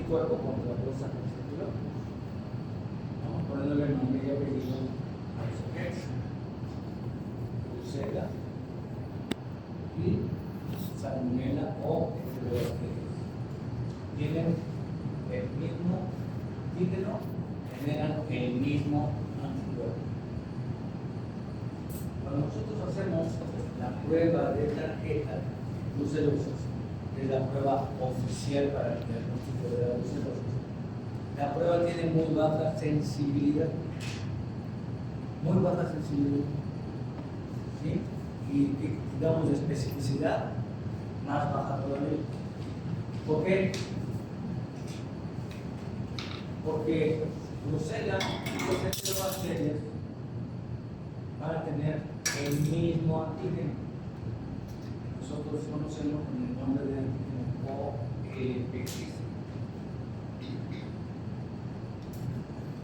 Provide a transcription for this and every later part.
anticuerpo contra los agentes biológicos. Vamos poniéndole el nombre y apellido a esos genes. Brucela y Salmonella o Enterobacterias. Tienen el mismo antígeno, generan el mismo anticuerpo. Cuando nosotros hacemos la prueba de tarjeta brucelosis, que es la prueba oficial para el diagnóstico de la brucelosis, la prueba tiene muy baja sensibilidad. Muy baja sensibilidad. ¿Sí? Y digamos de especificidad más baja todavía. ¿Por qué? Porque Brucella y los enterobacterias van a tener el mismo antígeno. Nosotros conocemos con el nombre de antígeno OLPS.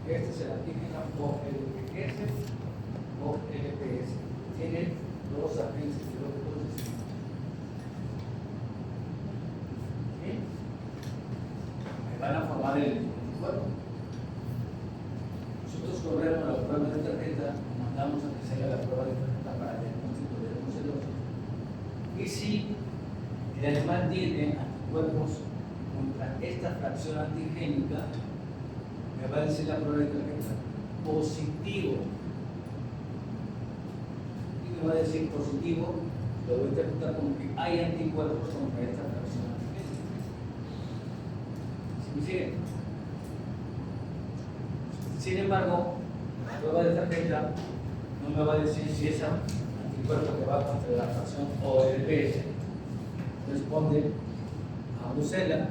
Este es el antígeno OLPS. Tiene dos agentes biológicos distintos. ¿Sí? Van a formar el anticuerpo. Nosotros corremos la prueba de tarjeta, mandamos a que se haga la prueba de tarjeta para el diagnóstico de brucelosis. Y si el animal tiene anticuerpos contra esta fracción antigénica, me va a decir la prueba de tarjeta positivo. Y me va a decir positivo, lo voy a interpretar como que hay anticuerpos contra esta fracción antigénica. ¿Sí me siguen? Sin embargo, la prueba de tarjeta no me va a decir si ese anticuerpo que va contra la fracción OLPS responde a Brucella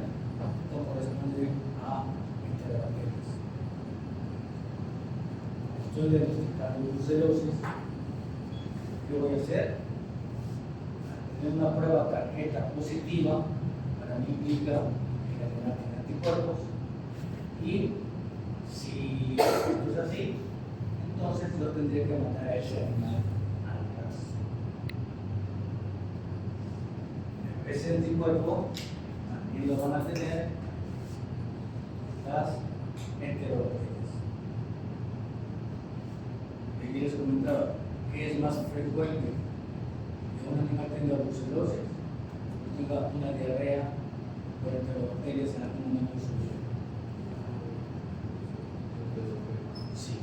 o corresponde a Enterobacterias. Estoy diagnosticando brucelosis. ¿Qué voy a hacer? Tener una prueba tarjeta positiva para mí implica generar anticuerpos, y si esto es así, entonces yo tendría que matar a ese animal antes. Ese anticuerpo también lo van a tener las enterobacterias. ¿Me quieres comentar qué es más frecuente? Que un animal tenga brucelosis, que tenga una diarrea por enterobacterias en algún momento de su vida. Sí.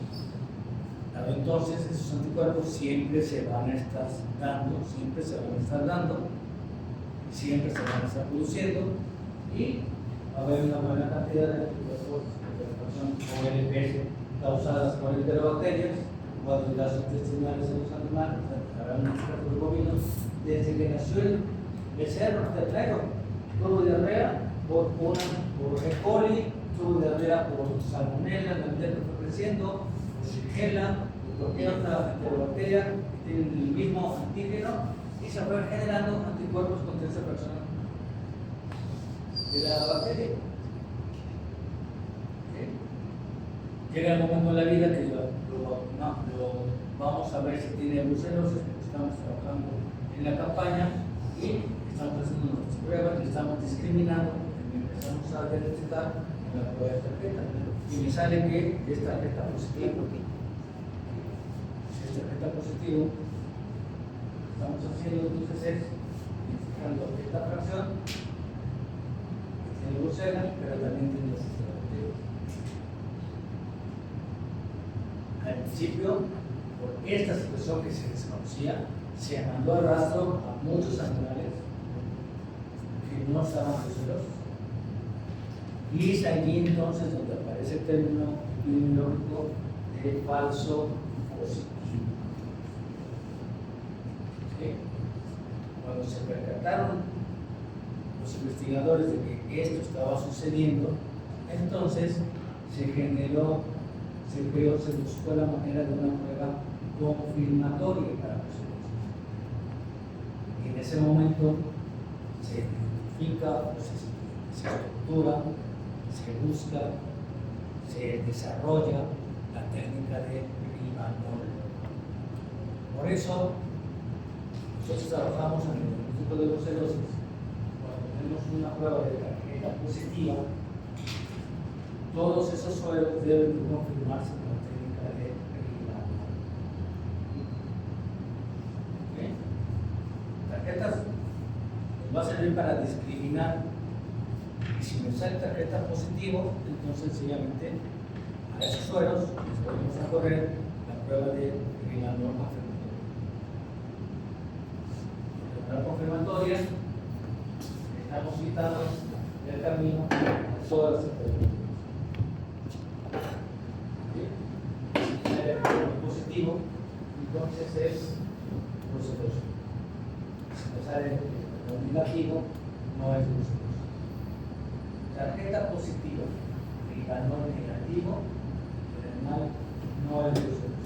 Entonces esos anticuerpos siempre se van a estar dando, siempre se van a estar dando, siempre se van a estar produciendo, y va a haber una buena cantidad de anticuerpos de la fracción OLPS causadas por enterobacterias, cuando las intestinales en los animales, habrá unos casos bovinos, desde que nació el becerro ternero, tuvo diarrea por E. coli, tuvo diarrea por salmonella, la enterro fue creciendo, por shigella, por cualquier otra enterobacteria que tienen el mismo antígeno, y se van generando anticuerpos contra esa persona de la bacteria. ¿Sí? Llega el momento en la vida que lo vamos a ver si tiene brucelosis, porque estamos trabajando en la campaña y estamos haciendo nuestras pruebas, y estamos discriminando, y empezamos a detectar en la prueba de tarjeta, y me sale que es tarjeta positiva. Si es tarjeta positiva, estamos haciendo entonces es identificando esta fracción que tiene Brucella, pero también tiene los enterobacterias. Al principio, por esta situación que se desconocía, se mandó al rastro a muchos animales que no estaban brucelosos. Y es allí entonces donde aparece el término epidemiológico de falso positivo. ¿Sí? Cuando se percataron los investigadores de que esto estaba sucediendo, entonces se buscó la manera de una prueba confirmatoria para brucelosis. Y en ese momento se identifica, se estructura, se busca, se desarrolla la técnica de Rivanol. Por eso, nosotros trabajamos en el diagnóstico de brucelosis. Cuando tenemos una prueba de tarjeta positiva, todos esos suelos deben confirmarse con la técnica de reglado. ¿Okay? Tarjetas nos va a servir para discriminar. Y si me sale tarjeta positivo, entonces sencillamente a esos suelos les podemos a correr la prueba de reglado confirmatoria. La confirmatoria estamos quitando del camino todas las experiencias. Si sale positivo, entonces es bruceloso. Si me sale negativo, no es bruceloso. Tarjeta positiva y valor negativo, el animal no es bruceloso.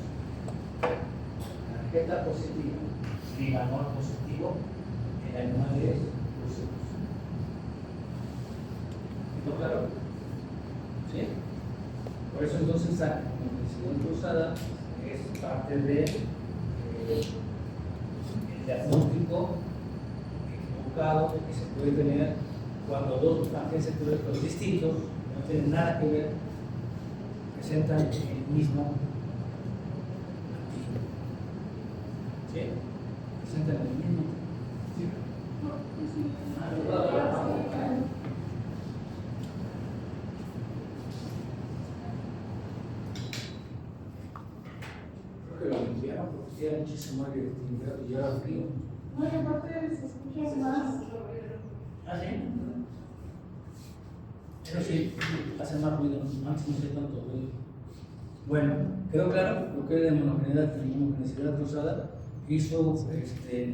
Tarjeta positiva y valor positivo, el animal es bruceloso. ¿Está claro? ¿Sí? Por eso entonces la complejidad cruzada es parte de el diagnóstico equivocado que se puede tener cuando dos agentes sectoriales distintos no tienen nada que ver, presentan el mismo antígeno. ¿Sí? Presentan el mismo. ¿Sí? Creo que lo limpiaron porque era muchísimo aire limpiado y era frío. No, y aparte se escucha más. ¿Ah, sí? Pero sí, hace más ruido, antes no sé tanto ruido. Bueno, quedó claro lo que es la inmunogenicidad cruzada y su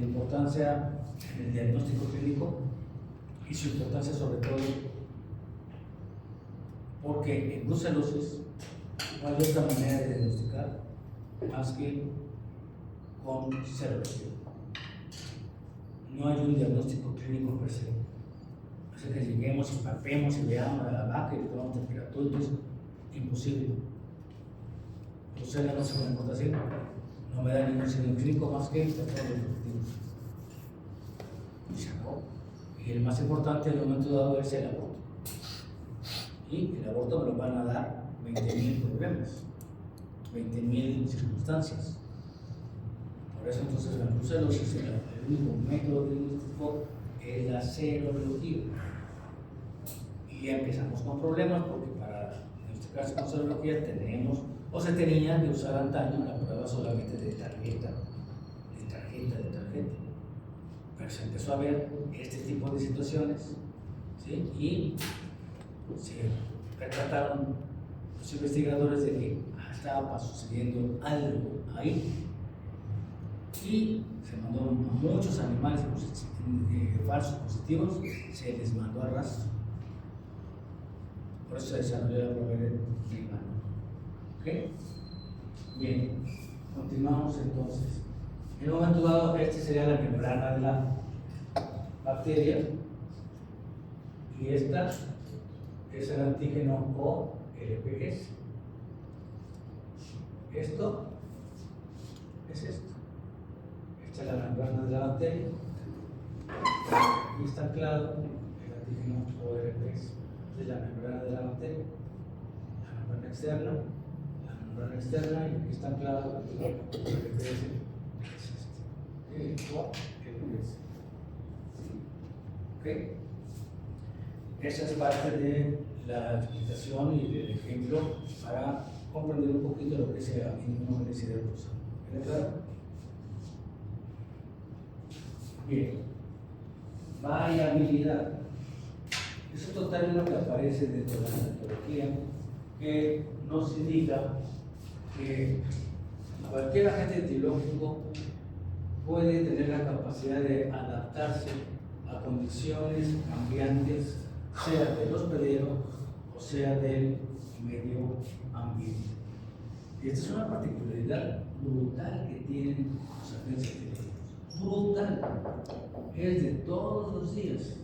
importancia en el diagnóstico clínico y su importancia sobre todo porque en brucelosis no hay otra manera de diagnosticar más que con serología. No hay un diagnóstico clínico per se. Así que lleguemos y palpemos y veamos a la vaca y le tomamos temperatura, entonces imposible. Brucela no se comporta así, no me da ningún signo clínico más que todos los objetivos. Y se acabó. Y el más importante en el momento dado es el aborto. Y el aborto me lo van a dar 20.000 problemas, 20.000 circunstancias. Por eso entonces la brucelosis, el único método diagnóstico es la serología. Y ya empezamos con problemas porque para diagnosticarse con serología tenemos o se tenía que usar antaño la prueba solamente de tarjeta. Pero se empezó a ver este tipo de situaciones, ¿sí? Y se percataron los investigadores de que estaba sucediendo algo ahí. Y se mandó a muchos animales falsos positivos, se les mandó a rastro. Por eso se desarrolló la prueba de Riemann. ¿Ok? Bien, continuamos entonces. En un momento dado, esta sería la membrana de la bacteria y esta es el antígeno o LPS. Esto es esto. Esta es la membrana de la bacteria y está anclado el antígeno ORPS. Es la membrana de la bacteria, la membrana externa y aquí está anclado el antígeno ORPS. Es este. ORPS. ¿Ok? Esa es parte de la explicación y del ejemplo para comprender un poquito lo que sea inmunogenicidad cruzada. ¿Queda claro? Bien. Variabilidad. Es otro término que aparece dentro de la antropología que nos indica que cualquier agente etiológico puede tener la capacidad de adaptarse a condiciones cambiantes, sea del hospedero o sea del medio ambiente. Y esta es una particularidad brutal que tienen los agentes etiológicos. Brutal. Es de todos los días.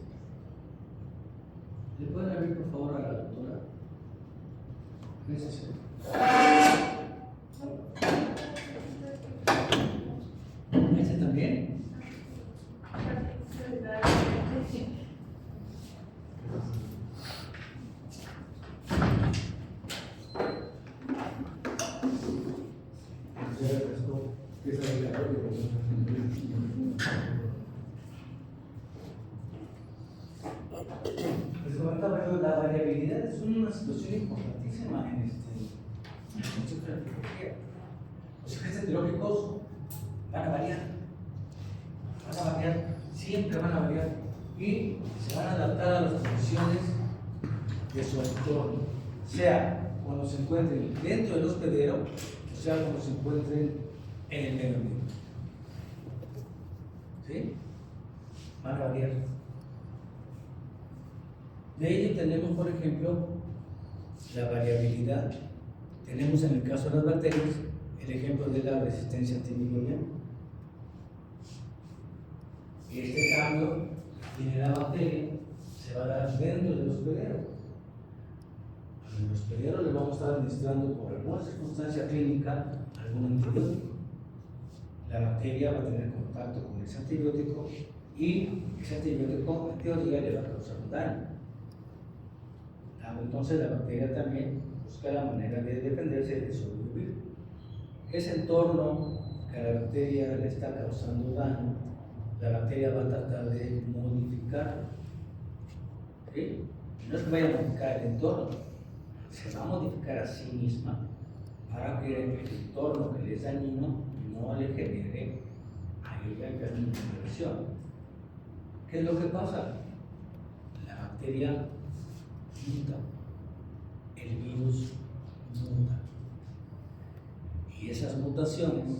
¿Le pueden abrir por favor a la doctora? Gracias. ¿Ese también? empieza el calor. Les comentaba yo, la variabilidad es una situación importantísima en el concepto de la etiología. Los agentes etiológicos van a variar, siempre van a variar y se van a adaptar a las condiciones de su entorno, sea cuando se encuentren dentro del hospedero, o sea cuando se encuentren en el medio ambiente. ¿Sí? Van a variar. De ello tenemos, por ejemplo, la variabilidad. Tenemos en el caso de las bacterias el ejemplo de la resistencia antimicrobiana. Y este cambio que tiene la bacteria se va a dar dentro del hospedero. En el hospedero le vamos a estar administrando por alguna circunstancia clínica algún antibiótico. La bacteria va a tener contacto con ese antibiótico y ese antibiótico en teoría le va a causar un daño. Entonces la bacteria también busca la manera de defenderse y de sobrevivir. Ese entorno que a la bacteria le está causando daño, la bacteria va a tratar de modificar. ¿Sí? No es que vaya a modificar el entorno, se va a modificar a sí misma para que el entorno que le es dañino no le genere a ella una infección. ¿Qué es lo que pasa? La bacteria muta, el virus muta. Y esas mutaciones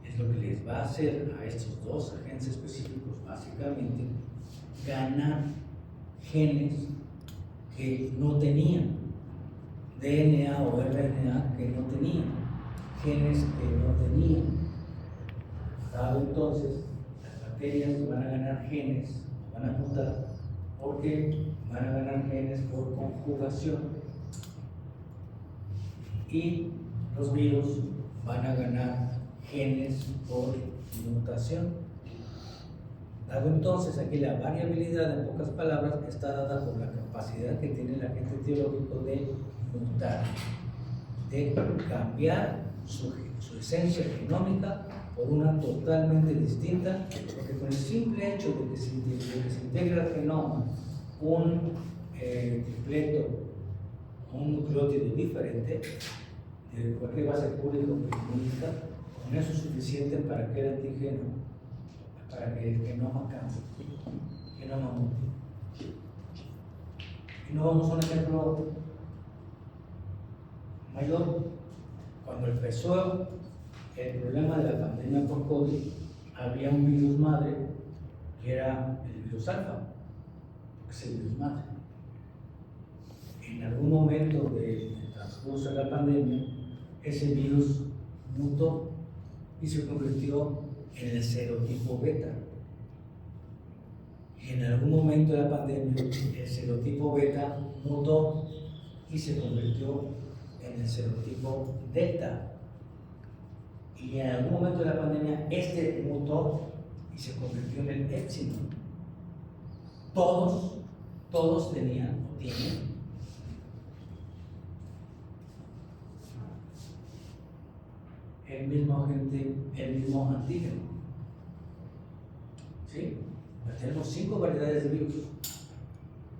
es lo que les va a hacer a estos dos agentes específicos, básicamente, ganar genes que no tenían, DNA o RNA que no tenían, genes que no tenían. Dado entonces, las bacterias van a ganar genes, van a mutar, porque van a ganar genes por conjugación y los virus van a ganar genes por mutación. Dado entonces aquí la variabilidad, en pocas palabras, está dada por la capacidad que tiene el agente etiológico de mutar, de cambiar su esencia genómica por una totalmente distinta, porque con el simple hecho de que se integra al genoma un tripleto o un nucleótido diferente de cualquier base pública o única, con eso es suficiente para que el antígeno, para que el genoma cambie, el genoma mute. Y no vamos a un ejemplo mayor. Cuando empezó el problema de la pandemia por COVID, había un virus madre que era el virus alfa, que es el virus madre. En algún momento del transcurso de la pandemia, ese virus mutó y se convirtió en el serotipo beta. Y en algún momento de la pandemia, el serotipo beta mutó y se convirtió en el serotipo delta. Y en algún momento de la pandemia, este mutó y se convirtió en el epsilon. Todos tenían o tienen el mismo agente, el mismo antígeno. ¿Sí? Tenemos 5 variedades de virus.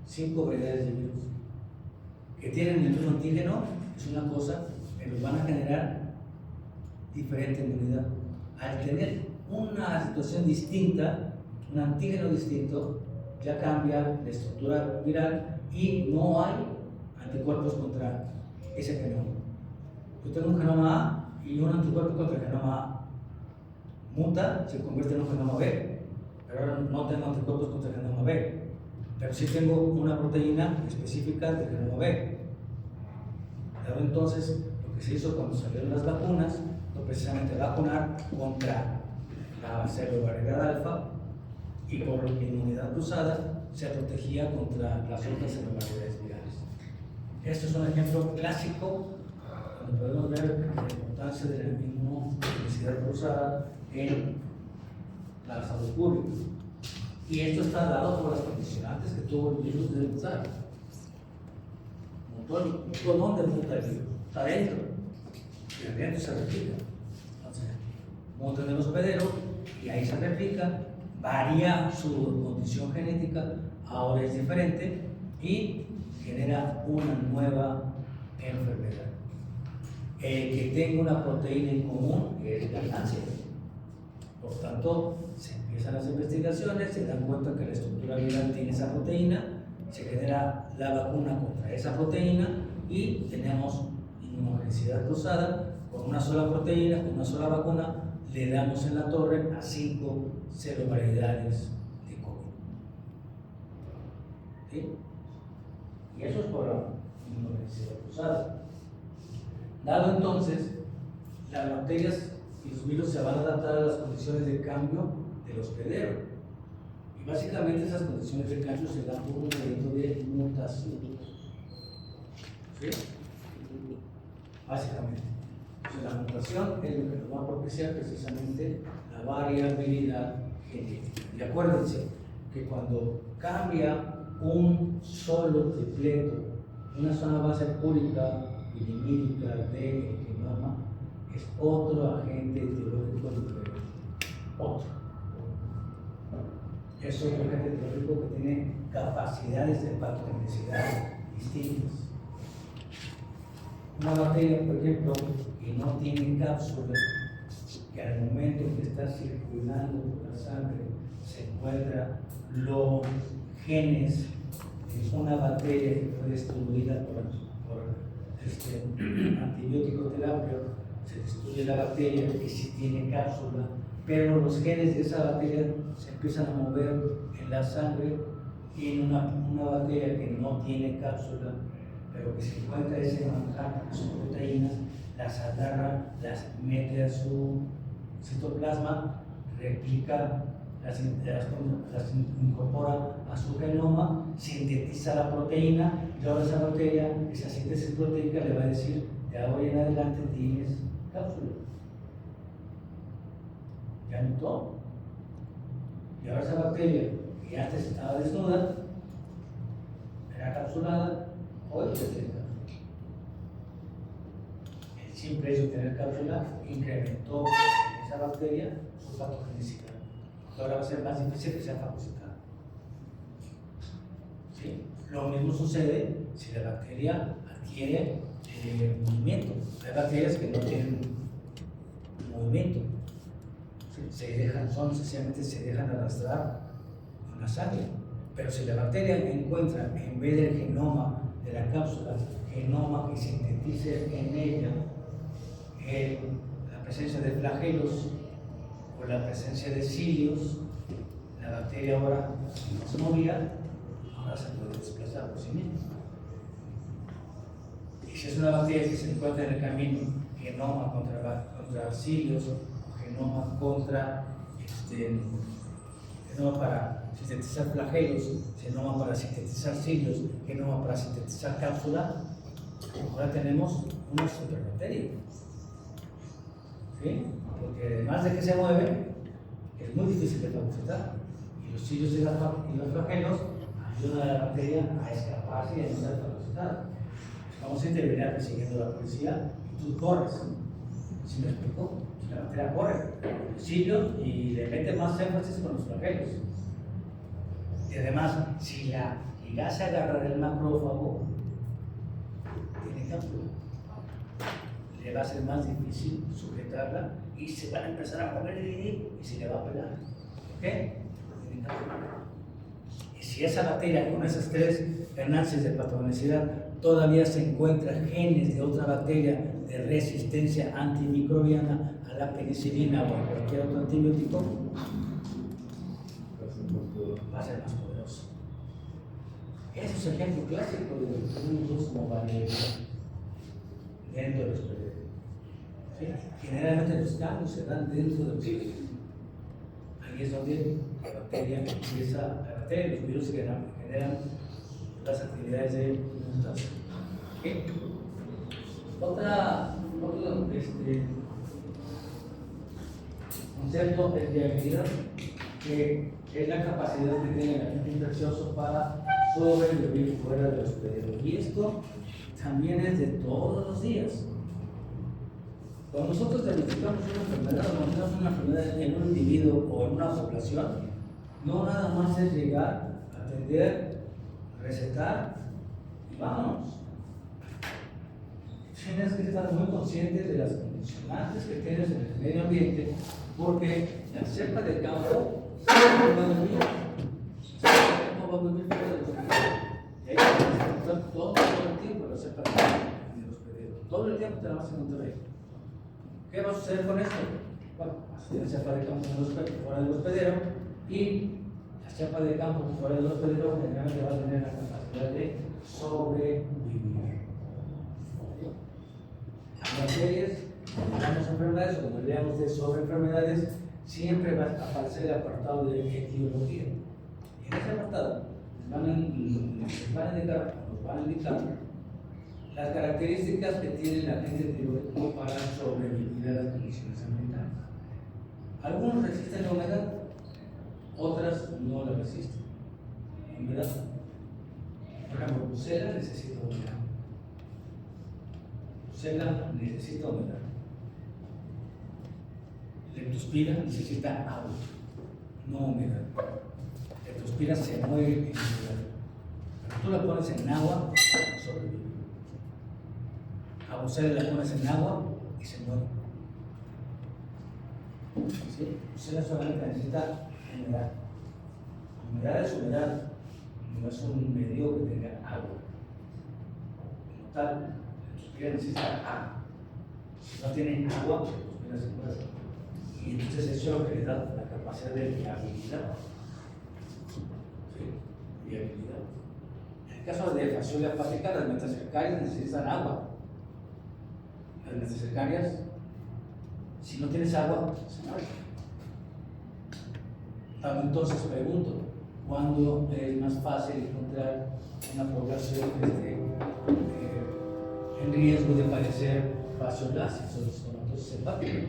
5 variedades de virus que tienen el mismo antígeno, es una cosa, pero van a generar diferente inmunidad. Al tener una situación distinta, un antígeno distinto, ya cambia la estructura viral y no hay anticuerpos contra ese genoma. Yo tengo un genoma A y un anticuerpo contra el genoma A. Muta, se convierte en un genoma B, pero ahora no tengo anticuerpos contra el genoma B, pero sí tengo una proteína específica del genoma B. Pero entonces, lo que se hizo cuando salieron las vacunas fue precisamente vacunar contra la cerebrovariedad alfa, y por inmunidad cruzada se protegía contra las otras cerebrovariedades virales. Esto es un ejemplo clásico donde podemos ver la importancia de la inmunidad cruzada en la salud pública. Y esto está dado por las condicionantes que tuvo el virus de mutar. ¿Dónde muta el virus? Está adentro. Y adentro se replica. Entonces, montan el hospedero y ahí se replica, varía su condición genética, ahora es diferente y genera una nueva enfermedad. El que tenga una proteína en común es ganancia. Por tanto, se empiezan las investigaciones, se dan cuenta que la estructura viral tiene esa proteína, se genera la vacuna contra esa proteína y tenemos inmunogenicidad cruzada. Con una sola proteína, con una sola vacuna, le damos en la torre a 5 serovariedades de COVID. ¿Sí? Y eso es por la inmunogenicidad cruzada. Dado entonces, las bacterias y los virus se van a adaptar a las condiciones de cambio del hospedero. Y básicamente esas condiciones de cambio se dan por un evento de mutación. ¿Sí? Básicamente. Entonces, la mutación es lo que nos va a propiciar precisamente la variabilidad genética. Y acuérdense que cuando cambia un solo tripleto, una sola base púrica, pirimídica, de genoma, es otro agente etiológico diferente. Otro. Es otro agente etiológico que tiene capacidades de patogenicidad distintas. Una bacteria, por ejemplo, que no tiene cápsula, que al momento que está circulando por la sangre se encuentra los genes de una bacteria que fue destruida por antibiótico terapia, se destruye la bacteria que sí tiene cápsula, pero los genes de esa bacteria se empiezan a mover en la sangre y en una bacteria que no tiene cápsula, pero que se encuentra ese manjar, que son proteínas, las agarra, las mete a su citoplasma, replica, las incorpora a su genoma, sintetiza la proteína y ahora esa bacteria, esa síntesis proteica le va a decir: de ahora en adelante tienes cápsula. Ya mutó. Y ahora esa bacteria, que antes estaba desnuda, era capsulada, hoy ya tiene cápsula. El simple hecho de tener cápsula incrementó en esa bacteria su patogenicidad. Ahora va a ser más difícil que sea fagocitada. ¿Sí? Lo mismo sucede si la bacteria adquiere movimiento. Hay bacterias que no tienen movimiento. Sencillamente se dejan arrastrar en la sangre. Pero si la bacteria encuentra, en vez del genoma de la cápsula, genoma que sintetice en ella la presencia de flagelos o la presencia de cilios, la bacteria ahora no se movía, ahora se puede desplazar por sí misma. Y si es una bacteria que se encuentra en el camino, genoma contra cilios, genoma contra genoma para sintetizar flagelos, genoma para sintetizar cilios, genoma para sintetizar cápsula, ahora tenemos una superbacteria. ¿Sí? Porque además de que se mueve, es muy difícil de fagocitar. Y los cilios y los flagelos ayudan a la bacteria a escaparse y a no ser fagocitada. Vamos a terminar persiguiendo a la policía y tú corres. ¿Sí me explico? La bacteria corre el cilio y le mete más énfasis con los flagelos. Y además, si la llegase a agarrar el macrófago, tiene cápsula. Le va a ser más difícil sujetarla y se van a empezar a mover y se le va a pelar. ¿Ok? Tiene cápsula. Y si esa bacteria con esas 3 ganancias de patogenicidad todavía se encuentra genes de otra bacteria de resistencia antimicrobiana a la penicilina o a cualquier otro antibiótico, va a ser más poderoso. Ese es el ejemplo clásico de lo que tenemos como variabilidad dentro de los periodos. ¿Sí? Generalmente los cambios se dan dentro de los virus. Ahí es donde la bacteria empieza, los virus generan las actividades de mutación. ¿Okay? Otro concepto de viabilidad, que es la capacidad que tiene el agente infeccioso para sobrevivir fuera de los hospedero. Y esto también es de todos los días. Cuando nosotros diagnosticamos una enfermedad o manejamos una enfermedad en un individuo o en una población, no nada más es llegar, atender, recetar y vámonos. Tienes que estar muy consciente de las condicionantes que tienes en el medio ambiente, porque la cepa de campo va a dormir fuera de los hospitales. Y ahí tienes que estar todo el tiempo la cepa de campo en el hospedero. Todo el tiempo te la vas a encontrar ahí. ¿Qué va a suceder con esto? Bueno, vas a tener cepa de campo fuera del hospedero y la cepa de campo fuera del hospedero generalmente va a tener la capacidad de sobrevivir. Las series, cuando hablamos de enfermedades o cuando leamos sobre enfermedades, siempre va a aparecer el apartado de etiología. Y en ese apartado nos van a indicar las características que tiene el agente etiológico para sobrevivir a las condiciones ambientales. Algunos resisten la humedad, otras no la resisten. Humedad. Por ejemplo, Bruselas necesita humedad. Bruselas necesita humedad. Leptospira necesita agua, no humedad. Leptospira se mueve en humedad. Pero tú la pones en agua, sobrevive. A Bruselas la pones en agua y se muere. ¿Sí? Bruselas solamente necesita humedad. Humedad es humedad, no es un medio que tenga agua. Como tal, necesita agua. Si no tienen agua, pues se muere. Y entonces eso es lo que le da la capacidad de viabilidad. ¿Sí? Viabilidad. En el caso de fasciola hepática, las metacercarias necesitan agua. Las metacercarias, si no tienes agua, se mueren. Entonces pregunto, ¿cuándo es más fácil encontrar una población que esté en riesgo de padecer fasciolasis o estomatosis hepática?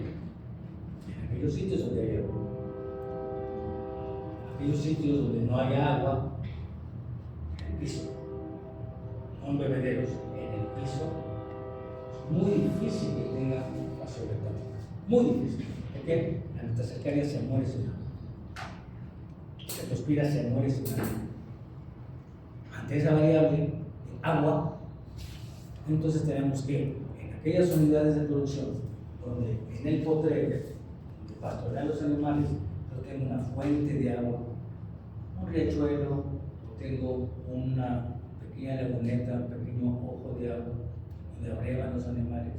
En aquellos sitios donde hay agua. Aquellos sitios donde no hay agua, en el piso, no en bebederos, en el piso, es muy difícil que tenga fasciola hepática. Muy difícil. ¿Por qué? La metacercaria se muere sin agua. La leptospira se muere sin agua. Ante esa variable de agua, entonces tenemos que en aquellas unidades de producción donde en el potrero donde pastorean los animales yo tengo una fuente de agua, un riachuelo, tengo una pequeña laguneta, un pequeño ojo de agua donde abrevan los animales,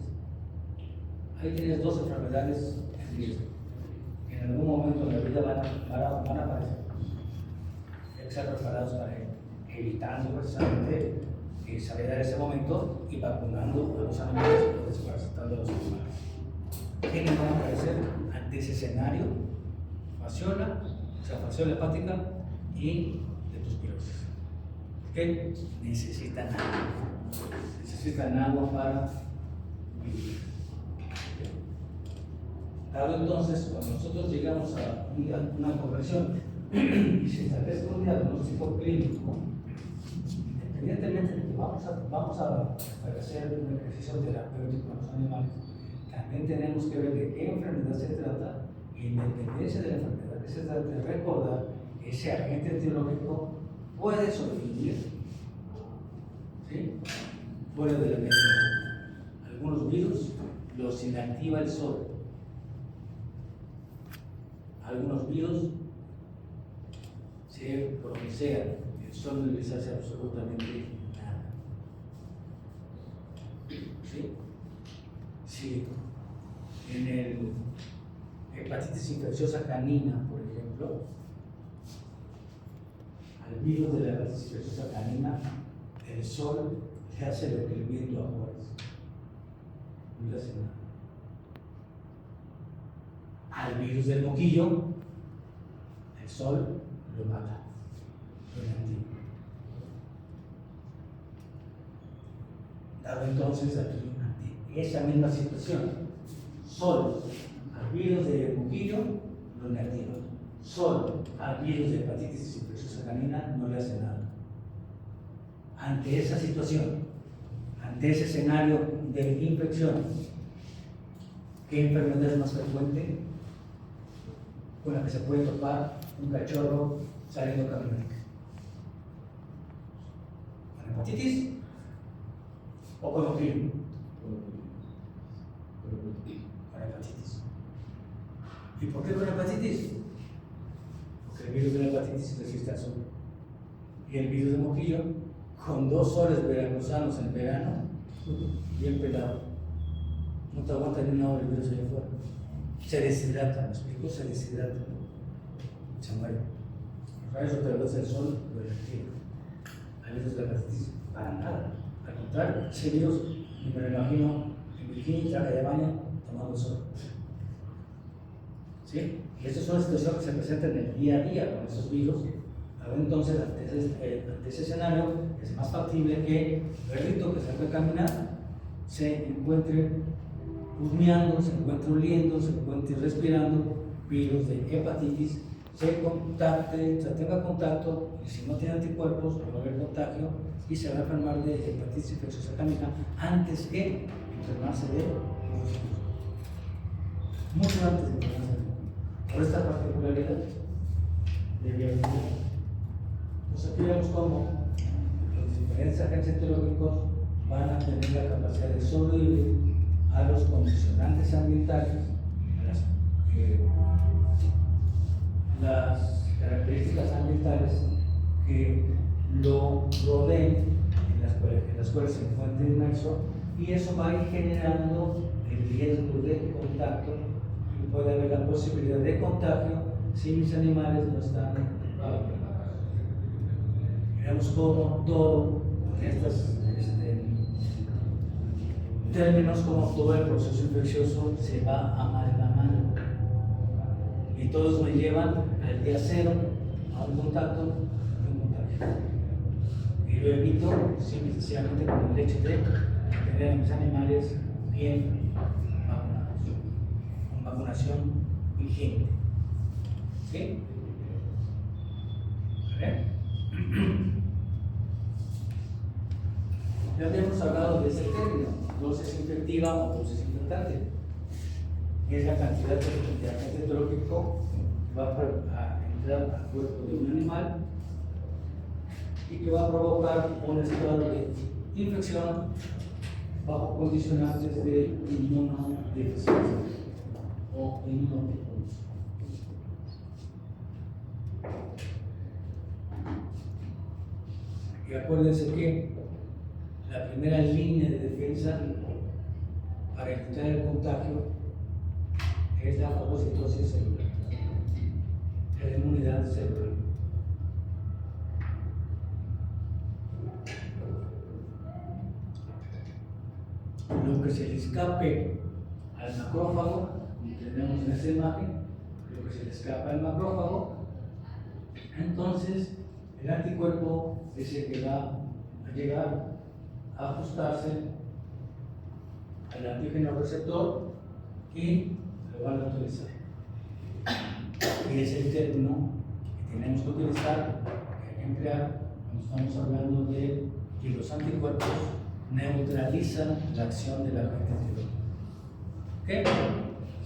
ahí tienes dos enfermedades en riesgo que en algún momento de la vida van a aparecer. Hay que estar preparados para ello, evitando precisamente saber dar ese momento y vacunando a los animales o desparasitando a los animales. ¿Quiénes van a aparecer ante ese escenario? Fasciola, o sea, fasciola hepática y leptospirosis. ¿Qué? Necesitan agua. Necesitan agua para vivir. Dado entonces, cuando nosotros llegamos a una conversión y se establece un diagnóstico clínico, independientemente de que vamos a hacer un ejercicio terapéutico con los animales, también tenemos que ver de qué enfermedad se trata y en dependencia de la enfermedad que se trata, de recordar que ese agente etiológico puede sobrevivir, ¿sí? Fuera del ambiente. Algunos virus los inactiva el sol. Algunos virus se broncean, el sol no les hace absolutamente nada. ¿Sí? Sí. En el hepatitis infecciosa canina, por ejemplo, al virus de la hepatitis infecciosa canina, el sol le hace lo que el viento a Juárez. No le hace nada. Al virus del moquillo, el sol lo mata, lo inactiva. Dado entonces aquí esa misma situación, sol al virus del moquillo lo inactiva, sol al virus de hepatitis infecciosa canina no le hace nada. Ante esa situación, ante ese escenario de infección, ¿Qué enfermedad es más frecuente con la que se puede topar un cachorro saliendo a caminar? ¿Con hepatitis o con moquillo? Con hepatitis. ¿Y por qué con hepatitis? Porque el virus de la hepatitis resiste al sol. Y el virus de moquillo, con 2 soles veracruzanos en verano, bien pelado, no te aguanta ni una hora el virus allá afuera. Se deshidrata, ¿me explico? Se deshidrata. Se muere. Los rayos ultravioleta del sol lo derretieron. Hay virus de la hepatitis para nada. Al contrario, ese virus, me lo imagino en bikini, traje de baño, tomando sol. ¿Sí? Y esa es una situación que se presenta en el día a día con esos virus. Entonces, ante ese escenario, es más factible que el perrito que salga a caminar se encuentre husmeando, se encuentre oliendo, se encuentre respirando virus de hepatitis, se tenga contacto, y si no tiene anticuerpos, va a haber contagio y se va a enfermar de hepatitis infecciosa crónica antes que enfermarse de virus. Mucho antes de enfermarse de virus. Por esta particularidad de biometría. Pues aquí vemos cómo los diferentes agentes etiológicos van a tener la capacidad de sobrevivir a los condicionantes ambientales, las características ambientales que lo rodeen, en las cuales se encuentra inmerso, y eso va a ir generando el riesgo de contacto, y puede haber la posibilidad de contagio si mis animales no están preparados. Vemos cómo todo estos términos, como todo el proceso infeccioso se va amalgamando y todos me llevan al día cero a un contacto y un contagio, y lo evito sencillamente con el hecho de tener a mis animales bien vacunados, con vacunación vigente. ¿Sí? ¿Vale? Ya habíamos hablado de ese término, dosis infectiva o dosis infectante. Es la cantidad de agente etiológico que va a entrar al cuerpo de un animal y que va a provocar un estado de infección bajo condicionantes de inmunodeficiencia o inmunodeficiencia. Y acuérdense que la primera línea de defensa para evitar el contagio es la fagocitosis celular, la inmunidad celular. Lo que se le escape al macrófago, como tenemos en esta imagen, lo que se le escapa al macrófago, entonces el anticuerpo es el que va a llegar a ajustarse al antígeno receptor y lo va a neutralizar. Y es el término que tenemos que utilizar, que hay que emplear cuando estamos hablando de que los anticuerpos neutralizan la acción del agente etiológico. ¿Ok?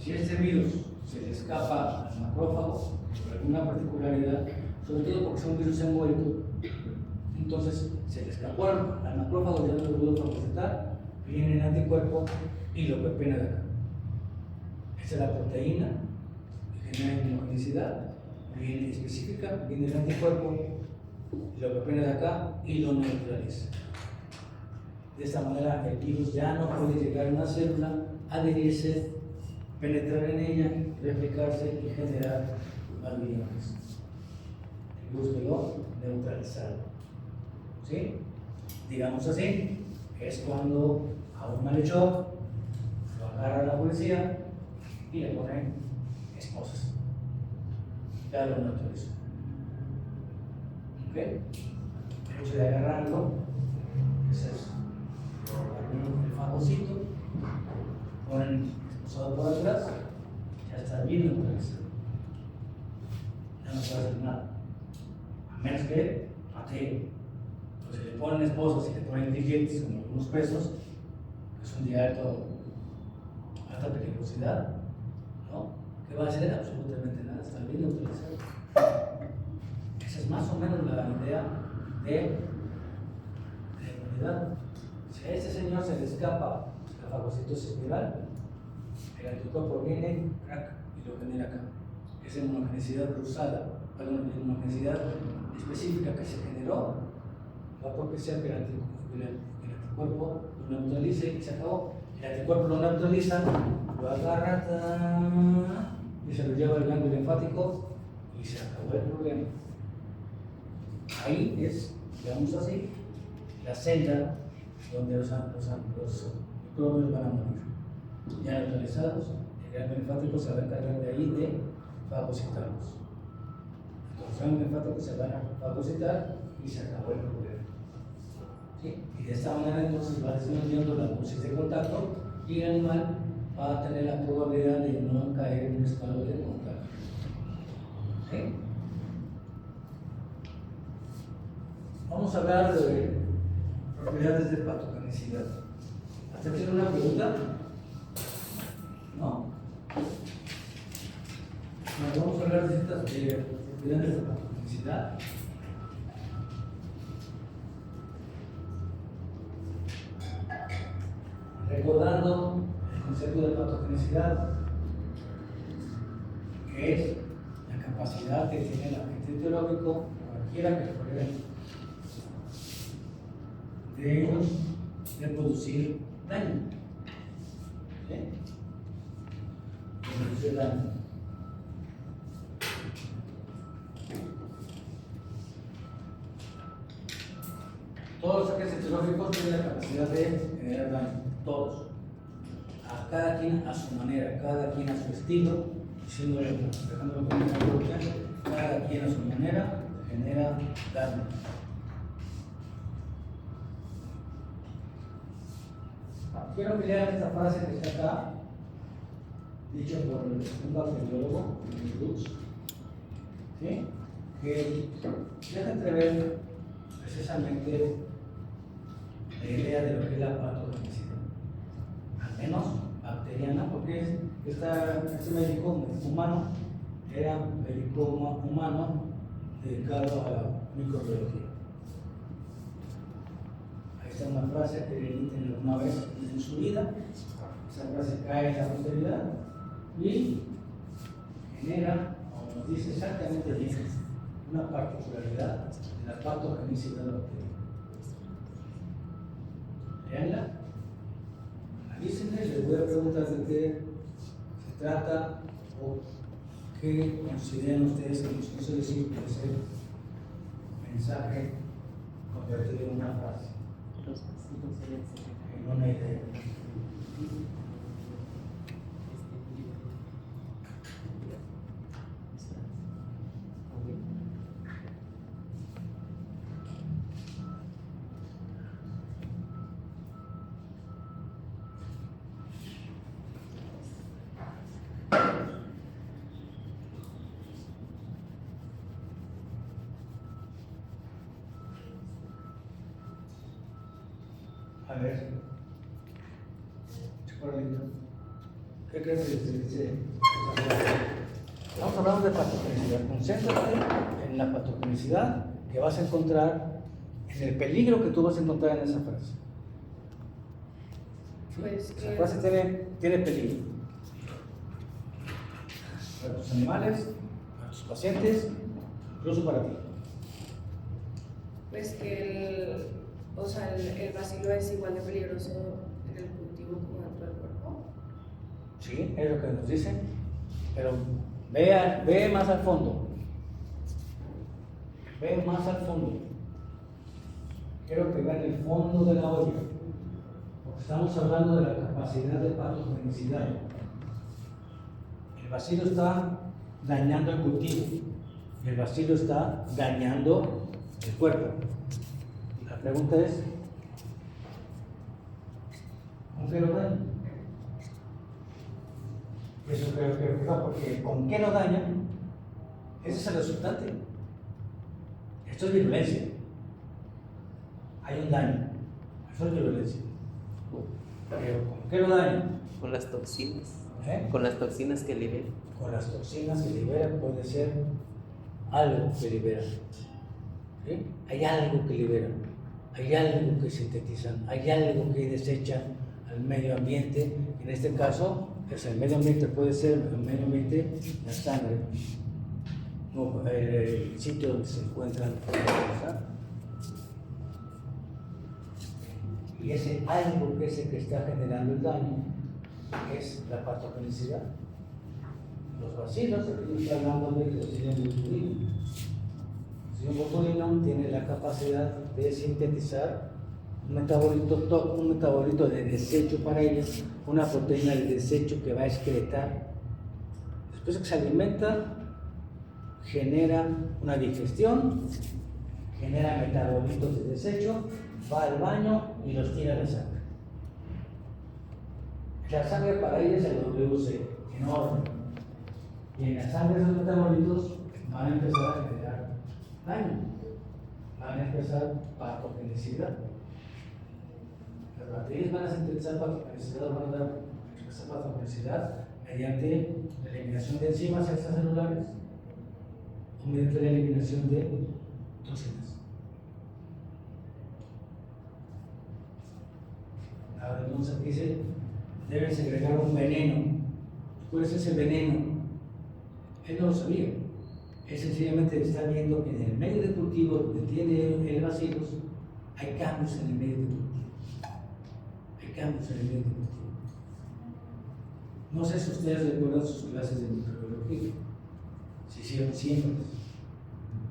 Si este virus se le escapa al macrófago por alguna particularidad, sobre todo porque es un virus envuelto, entonces se le escapó al macrófago, ya no lo pudo fagocitar, viene el anticuerpo y lo pepena de acá. Esta es la proteína que genera inmunogenicidad, viene específica, viene el anticuerpo, lo pepena de acá y lo neutraliza. De esta manera el virus ya no puede llegar a una célula, adherirse, penetrar en ella, replicarse y generar almillones. El virus quedó neutralizado. ¿Sí? Digamos así, es cuando a un malhechor lo agarra la policía y le ponen esposas. Ya lo neutralizó. ¿Ok? El hecho de agarrarlo es eso. El fagocito, ponen esposado por atrás, ya está bien neutralizado. Ya no puede hacer nada. A menos que mate. Pues si le ponen esposas y le ponen grilletes con algunos pesos, es un día alto a alta peligrosidad, ¿no? ¿Qué va a hacer? Absolutamente nada, está bien neutralizado. Esa es más o menos la idea de inmunidad. Si a este señor se le escapa la fagocitosis viral, el anticuerpo viene, crack, y lo genera acá. Esa inmunogenicidad cruzada, perdón, la inmunogenicidad específica que se generó, va a propiciar que el anticuerpo lo neutralice y se acabó. El anticuerpo lo neutraliza, lo agarra y se lo lleva al ganglio linfático y se acabó el problema. Ahí es, digamos así, la celda donde los microbios van a morir. Ya neutralizados, el ganglio linfático se va a encargar de ahí de fagocitarlos. Entonces, los ganglios linfáticos se van a fagocitar y se acabó el problema. ¿Sí? Y de esta manera entonces va disminuyendo la dosis de contacto y el animal va a tener la probabilidad de no caer en un estado de contacto. ¿Sí? Vamos a hablar de propiedades de patogenicidad. ¿Hasta tiene una pregunta? ¿No? Bueno, vamos a hablar de estas propiedades de patogenicidad. Recordando el concepto de patogenicidad, que es la capacidad que tiene el agente etiológico, cualquiera que fuera, de producir daño. ¿Sí? De producir daño. Todos los agentes etiológicos tienen la capacidad de generar daño. Todos, a cada quien a su manera, cada quien a su estilo, dejándolo con cada quien a su manera genera daño. Quiero que lean esta frase que está acá, dicha por un bacteriólogo, Lutz, ¿sí? Que deja entrever precisamente la idea de lo que es la patogenicidad. Al menos bacteriana, porque este médico humano era médico humano dedicado a la microbiología. Ahí está una frase que leí alguna vez en su vida. Esa frase cae en la posteridad y genera, o nos dice exactamente bien, una particularidad de la patogenicidad bacteriana. Leanla, avísenme, les voy a preguntar de qué se trata o qué consideran ustedes que nos quiso decir que es el mensaje convertido en una frase, en una idea. A ver, ¿qué crees que se dice? Estamos hablando de patogenicidad. Concéntrate en la patogenicidad que vas a encontrar, en el peligro que tú vas a encontrar en esa frase. Pues esa frase tiene peligro. Para tus animales, para tus pacientes, incluso para ti. Pues que el bacilo es igual de peligroso en el cultivo como dentro del cuerpo. Sí, es lo que nos dicen, pero ve más al fondo. Ve más al fondo. Quiero que vean el fondo de la olla, porque estamos hablando de la capacidad de patogenicidad. El bacilo está dañando el cultivo y el bacilo está dañando el cuerpo. La pregunta es, ¿con qué lo daña? Eso creo que no, porque ¿con qué lo daña? Ese es el resultante. Esto es virulencia. Hay un daño. Eso es virulencia. Pero ¿con qué lo daña? Con las toxinas. ¿Eh? Con las toxinas que libera. Con las toxinas que liberan, puede ser algo que liberan. ¿Sí? Hay algo que liberan, hay algo que sintetizan, hay algo que desechan al medio ambiente. En este caso, pues el medio ambiente puede ser el medio ambiente, la sangre, o el sitio donde se encuentran las cosas. Y ese algo que es el que está generando el daño es la patogenicidad. Los bacilos, aquí está hablando del señor botulino. El señor botulino tiene la capacidad de sintetizar un metabolito de desecho para ellos, una proteína de desecho que va a excretar. Después de que se alimenta, genera una digestión, genera metabolitos de desecho, va al baño y los tira a la sangre. La sangre para ella es el WC, enorme. Y en la sangre esos metabolitos van a empezar a generar daño, van a empezar patogenicidad. Las bacterias van a sintetizar patogenicidad, van a dar esa patogenicidad mediante la eliminación de enzimas extracelulares o mediante la eliminación de toxinas. Ahora entonces dice, deben segregar un veneno. ¿Cuál es ese veneno? Él no lo sabía. Él sencillamente está viendo que en el medio de cultivo donde tiene el bacilos hay cambios en el medio de cultivo. Hay cambios en el medio de cultivo. No sé si ustedes recuerdan sus clases de microbiología. Se hicieron siembras.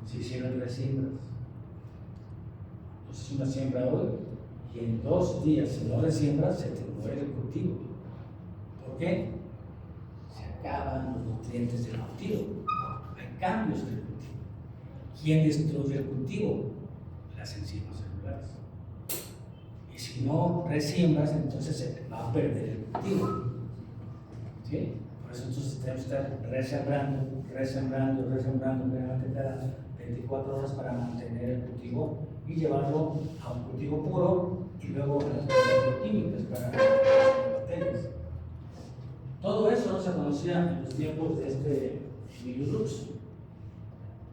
Se hicieron 3 siembras. Entonces una siembra hoy y en 2 días, si no le siembras, se te muere el cultivo. ¿Por qué? Se acaban los nutrientes del cultivo. Hay cambios en el cultivo. ¿Quién destruye el cultivo? Las enzimas celulares. Y si no resiembras, entonces se va a perder el cultivo. ¿Sí? Por eso entonces tenemos que estar resembrando cada 24 horas para mantener el cultivo y llevarlo a un cultivo puro y luego a las químicas para las bacterias. Todo eso no se conocía en los tiempos de este Emilio Lux.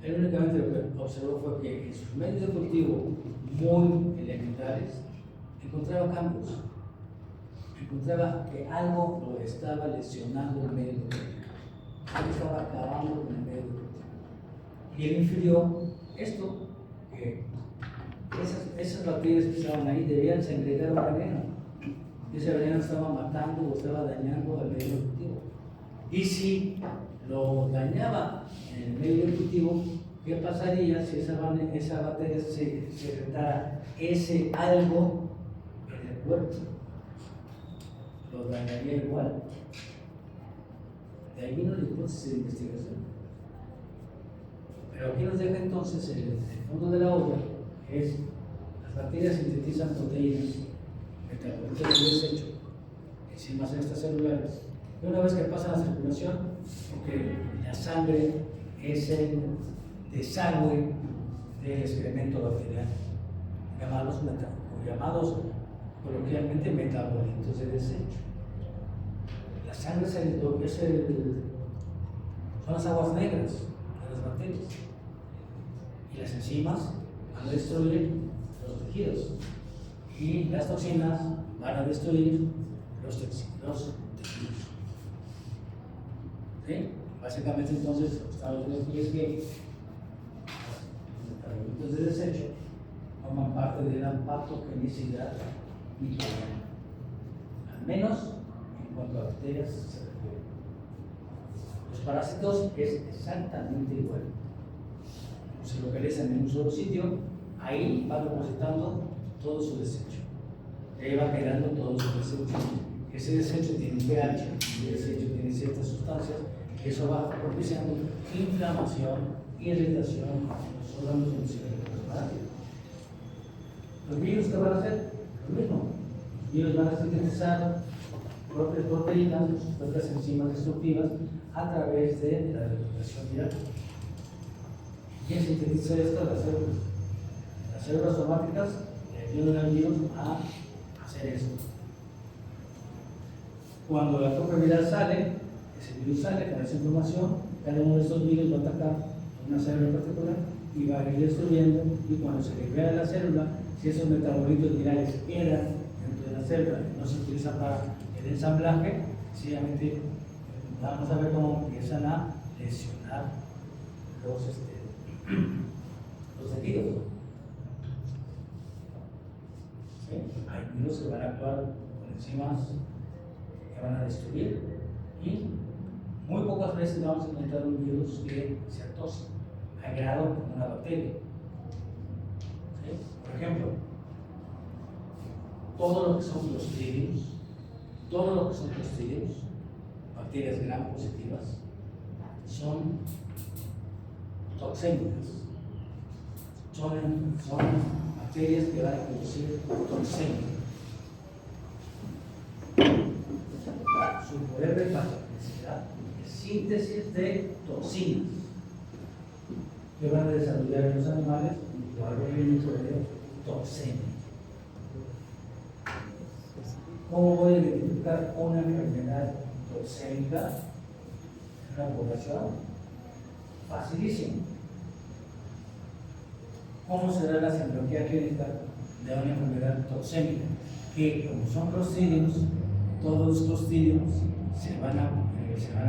Él únicamente lo que observó fue que en sus medios de cultivo muy elementales encontraba cambios, encontraba que algo lo estaba lesionando el medio de cultivo, algo estaba acabando con el medio de cultivo. Y él infirió esto, que esas bacterias que estaban ahí debían segregar un veneno. Ese veneno estaba matando o estaba dañando al medio cultivo. Y si lo dañaba en el medio cultivo, ¿qué pasaría si esa bacteria se secretara ese algo en el cuerpo? Lo dañaría igual. De ahí vino la hipótesis de investigación. Pero aquí nos deja entonces el fondo de la olla, que es las bacterias sintetizan proteínas, metabolitos de desecho, enzimas extracelulares, y una vez que pasan a la circulación, porque la sangre es el desagüe del excremento bacteriano, llamados coloquialmente metabolitos de desecho. La sangre son las aguas negras de las bacterias. Y las enzimas van a destruir los tejidos. Y las toxinas van a destruir los tejidos. ¿Sí? Básicamente entonces lo que estamos viendo aquí es que los metabolitos de desecho forman parte de la patogenicidad microbiana. Al menos en cuanto a bacterias se refiere. Los parásitos es exactamente igual. Se localizan en un solo sitio, ahí va depositando todo su desecho. Ahí va quedando todo su desecho. Ese desecho tiene pH, ese desecho tiene ciertas sustancias, y eso va propiciando inflamación, irritación en los órganos del cerebro. Los virus, ¿qué van a hacer? Lo mismo. Los virus van a sintetizar propias proteínas, sus propias enzimas destructivas, a través de la replicación viral. ¿Quién sintetiza esto? Las células. Las células somáticas le ayudan al virus a hacer esto. Cuando la propia viral sale, ese virus sale con esa información, cada uno de estos virus va a atacar una célula en particular y va a ir destruyendo, y cuando se libera la célula, si esos metabolitos virales quedan dentro de la célula y no se utilizan para el ensamblaje, sencillamente vamos a ver cómo empiezan a lesionar los tejidos. ¿Sí? Hay virus que van a actuar por encima, que van a destruir, y muy pocas veces vamos a encontrar un virus que sea tóxico, a grado como una bacteria. ¿Sí? Por ejemplo, todo lo que son clostridios, bacterias gram positivas, son toxémicas. Son bacterias que van a producir toxemia. Su poder de patogenicidad es síntesis de toxinas que van a desarrollar en los animales un cuadro clínico de toxemia. ¿Cómo voy a identificar una enfermedad toxémica en una población? Facilísimo. ¿Cómo será la semiología clínica de una enfermedad toxémica? Que como son clostridios, todos los clostridios se van a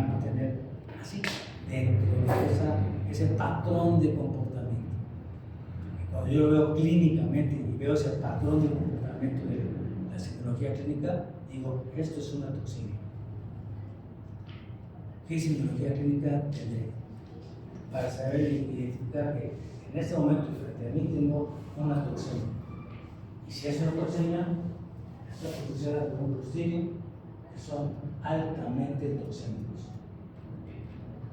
mantener así, dentro de ese patrón de comportamiento. Y cuando yo lo veo clínicamente y veo ese patrón de comportamiento de la semiología clínica, digo, esto es una toxina. ¿Qué semiología clínica tendré? Para saber identificar que en este momento frente a mí tengo una toxina. Y si es una toxina, está producida por un clostridio que son altamente toxémicos.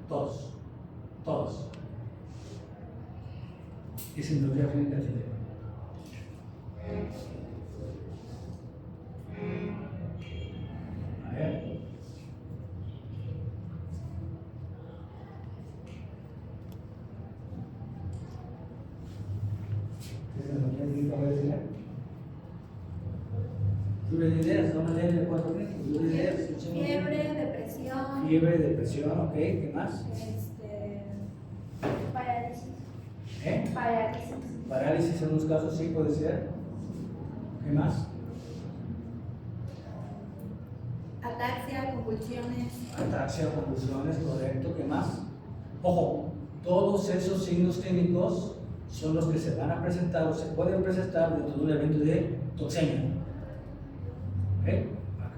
Todos. ¿Qué semiología clínica tendré? A ver. ¿Lluvia de ideas? ¿No me leen el cuatro críticos? ¿Lluvia de ideas? Fiebre, depresión. Fiebre, depresión, ok. ¿Qué más? Parálisis. Parálisis. Parálisis en unos casos sí puede ser. ¿Qué más? Ataxia, convulsiones. Ataxia, convulsiones, correcto. ¿Qué más? Ojo, todos esos signos clínicos son los que se van a presentar o se pueden presentar dentro de un evento de toxemia. ¿Okay?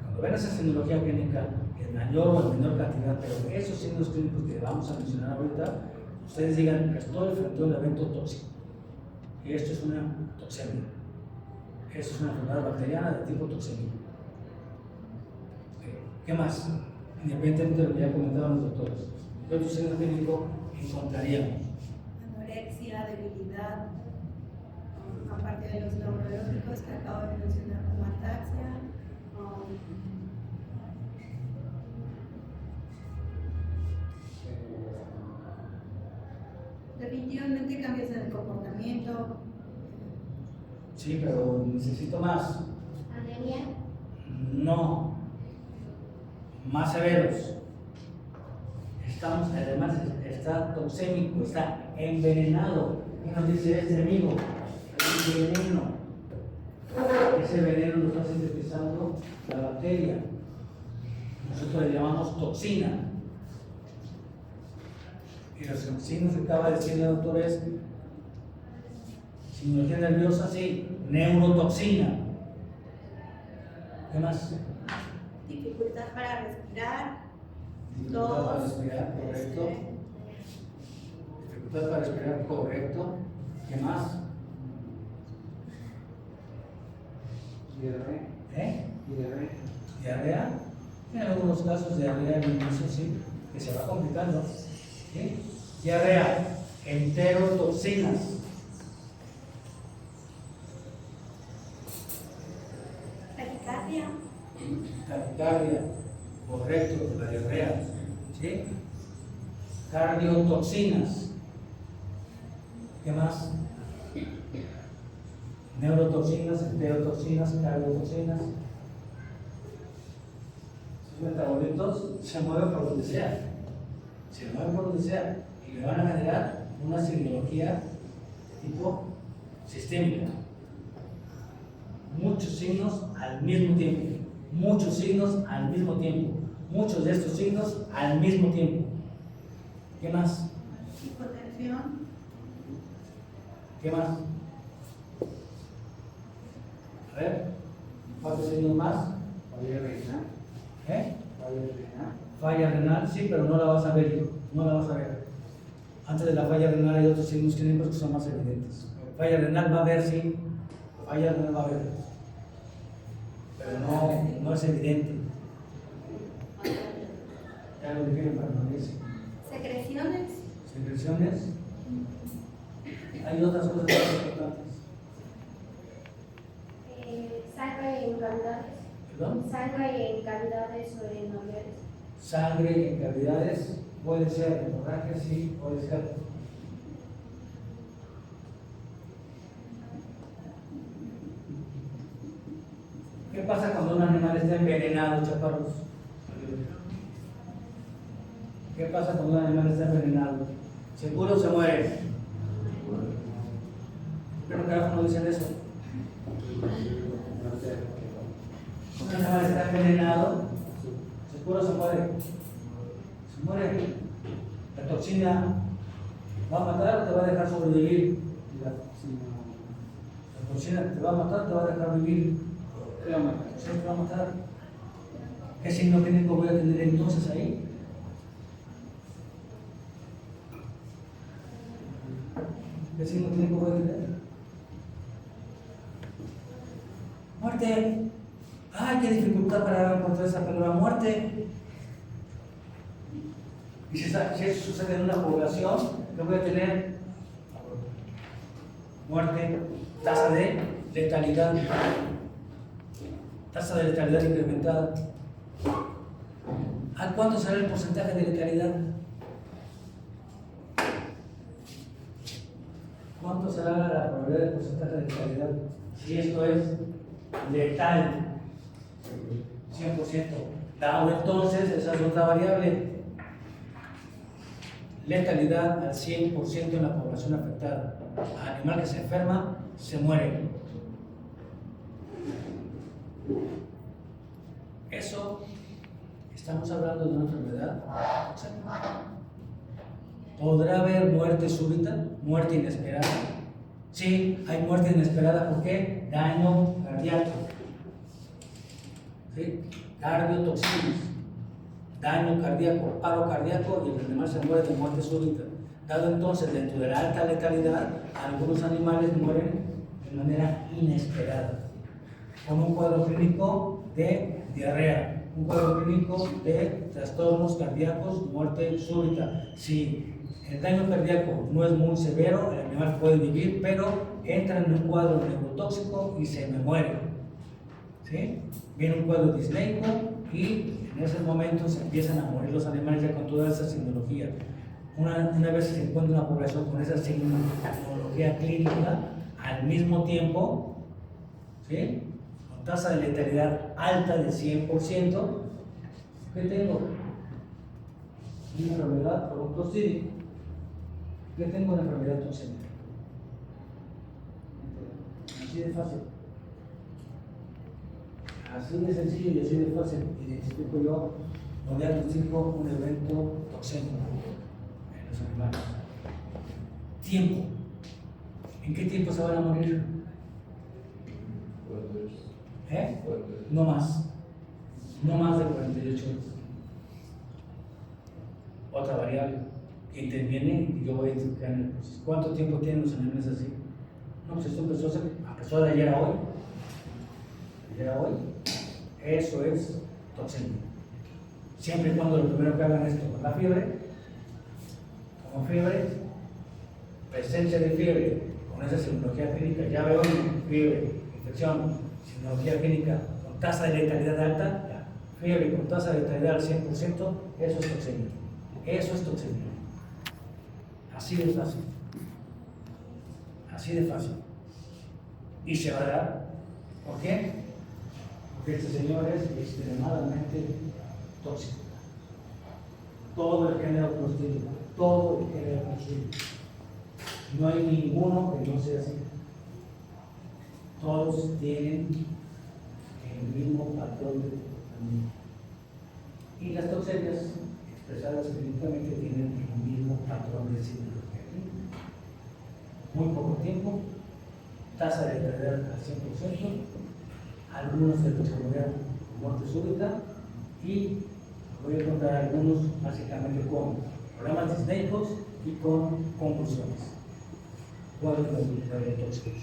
Cuando ven esa semiología clínica en mayor o en menor cantidad, pero esos signos clínicos que vamos a mencionar ahorita, ustedes digan, estoy frente a un evento tóxico. Y esto es una toxemia. Esto es una enfermedad bacteriana de tipo toxémico. ¿Qué más? Independientemente de lo que ya comentaban los doctores, ¿qué otro signo clínico encontraríamos? Anorexia, debilidad, aparte de los neurológicos que acabo de mencionar, como ataxia. Definitivamente cambios en el comportamiento. Sí, pero necesito más. Anemia. No. Más severos. Además, está toxémico, está envenenado. ¿Qué nos dice este amigo? Hay veneno. Ese veneno lo está sintetizando la bacteria. Nosotros le llamamos toxina. Y los signos que acaba de decir el doctor es semiología nerviosa, sí, neurotoxina. ¿Qué más? Dificultad para respirar. Dificultad para respirar, correcto. Dificultad para respirar, correcto. ¿Qué más? Diarrea. Diarrea. En algunos casos, diarrea en inicio sí, que se va complicando. ¿Sí? Diarrea, enterotoxinas. Taquicardia. Taquicardia, correcto, la diarrea. ¿Sí? Cardiotoxinas. ¿Qué más? Neurotoxinas, enterotoxinas, cardiotoxinas. Sus metabolitos se mueven por donde sea. Se mueven por donde sea. Y le van a generar una signología de tipo sistémica. Muchos signos al mismo tiempo. Muchos signos al mismo tiempo. Muchos de estos signos al mismo tiempo. ¿Qué más? Hipotensión. ¿Qué más? A ver, ¿cuántos signos más? Falla renal. ¿Eh? Falla renal. Falla renal, sí, pero no la vas a ver. No la vas a ver. Antes de la falla renal hay otros signos clínicos que son más evidentes. Falla renal va a haber, sí. Falla renal va a haber. Pero no es evidente. Ya lo dijeron para no decir. Secreciones. Secreciones. Hay otras cosas más importantes. Sangre en cavidades. ¿Perdón? Sangre en cavidades o en alveolos. Sangre en cavidades, puede ser hemorragia, sí, puede ser. ¿Qué pasa cuando un animal está envenenado, chaparros? ¿Qué pasa cuando un animal está envenenado? ¿Seguro se muere? ¿Pero carajo no dicen eso? Un animal está envenenado, seguro se muere. Se muere. La toxina va a matar o te va a dejar sobrevivir. La toxina te va a matar o te va a dejar vivir. Te va a matar. Sí, te va a matar. ¿Qué signo clínico voy a tener entonces ahí? ¿Qué signo clínico voy a tener? Muerte. ¡Ay, qué dificultad para encontrar esa palabra muerte! Y si eso sucede en una población, ¿qué voy a tener? Muerte, tasa de letalidad. Tasa de letalidad incrementada. ¿A cuánto será el porcentaje de letalidad? ¿Cuánto será la probabilidad del porcentaje de letalidad? Si esto es letal, 100%. Dado entonces, esa es otra variable. Letalidad al 100% en la población afectada. Animal que se enferma, se muere. Eso, estamos hablando de una enfermedad. ¿Podrá haber muerte súbita? ¿Muerte inesperada? Sí, hay muerte inesperada. ¿Por qué? Daño cardíaco. ¿Sí? Cardiotoxinas. Daño cardíaco, paro cardíaco y el animal se muere de muerte súbita. Dado entonces, dentro de la alta letalidad, algunos animales mueren de manera inesperada, con un cuadro clínico de diarrea, un cuadro clínico de trastornos cardíacos, muerte súbita. Si el daño cardíaco no es muy severo, el animal puede vivir, pero entra en un cuadro neurotóxico y se me muere. ¿Sí? Viene un cuadro disneico y en esos momentos empiezan a morir los animales ya con toda esa signología. Una vez se encuentra una población con esa signología clínica, al mismo tiempo, ¿sí? Con tasa de letalidad alta del 100%, ¿qué tengo? Una enfermedad por un toxídico. ¿Qué tengo? Una enfermedad toxémica. Así de fácil. Así de sencillo y así de fácil identifico yo o diagnostico un evento toxémico en los animales. Tiempo. ¿En qué tiempo se van a morir? No más. No más de 48 horas. Otra variable que interviene y yo voy a identificar en el proceso. ¿Cuánto tiempo tienen los animales así? No, pues esto empezó de ayer a hoy. Ayer a hoy. Eso es toxemia. Siempre y cuando lo primero que hagan es tomar la fiebre, como fiebre, presencia de fiebre, con esa signología clínica, ya veo fiebre, infección, signología clínica con tasa de letalidad alta, ya. Fiebre con tasa de letalidad al 100%, eso es toxemia. Eso es toxemia. Así de fácil. Así de fácil. Y se va a dar. ¿Por qué? Porque este señor es extremadamente tóxico. Todo el género clostridium, todo el género clostridium. No hay ninguno que no sea así. Todos tienen el mismo patrón de comportamiento. Y las toxemias expresadas clínicamente tienen el mismo patrón de cirugía. Muy poco tiempo, tasa de perder al 100%, algunos se desarrollan con muerte súbita y voy a contar algunos básicamente con problemas disnéicos y con convulsiones. Cuadros neurotóxicos.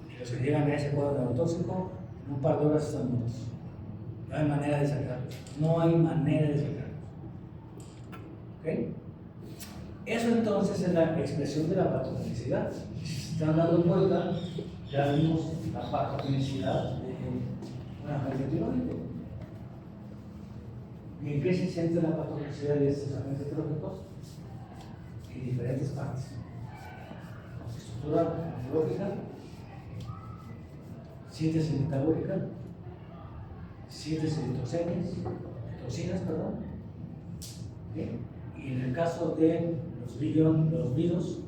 Y los que llegan a ese cuadro neurotóxico, en un par de horas están muertos. No hay manera de sacarlos. No hay manera de sacarlos. ¿Ok? Eso entonces es la expresión de la patogenicidad. Si se están dando cuenta, ya vimos la patogenicidad de un agente etiológico. ¿Y en qué se siente la patogenicidad de estos agentes etiológicos? En diferentes partes. Estructura neurológica, síntesis metabólica, síntesis de toxinas, ¿okay? Y en el caso de los virus,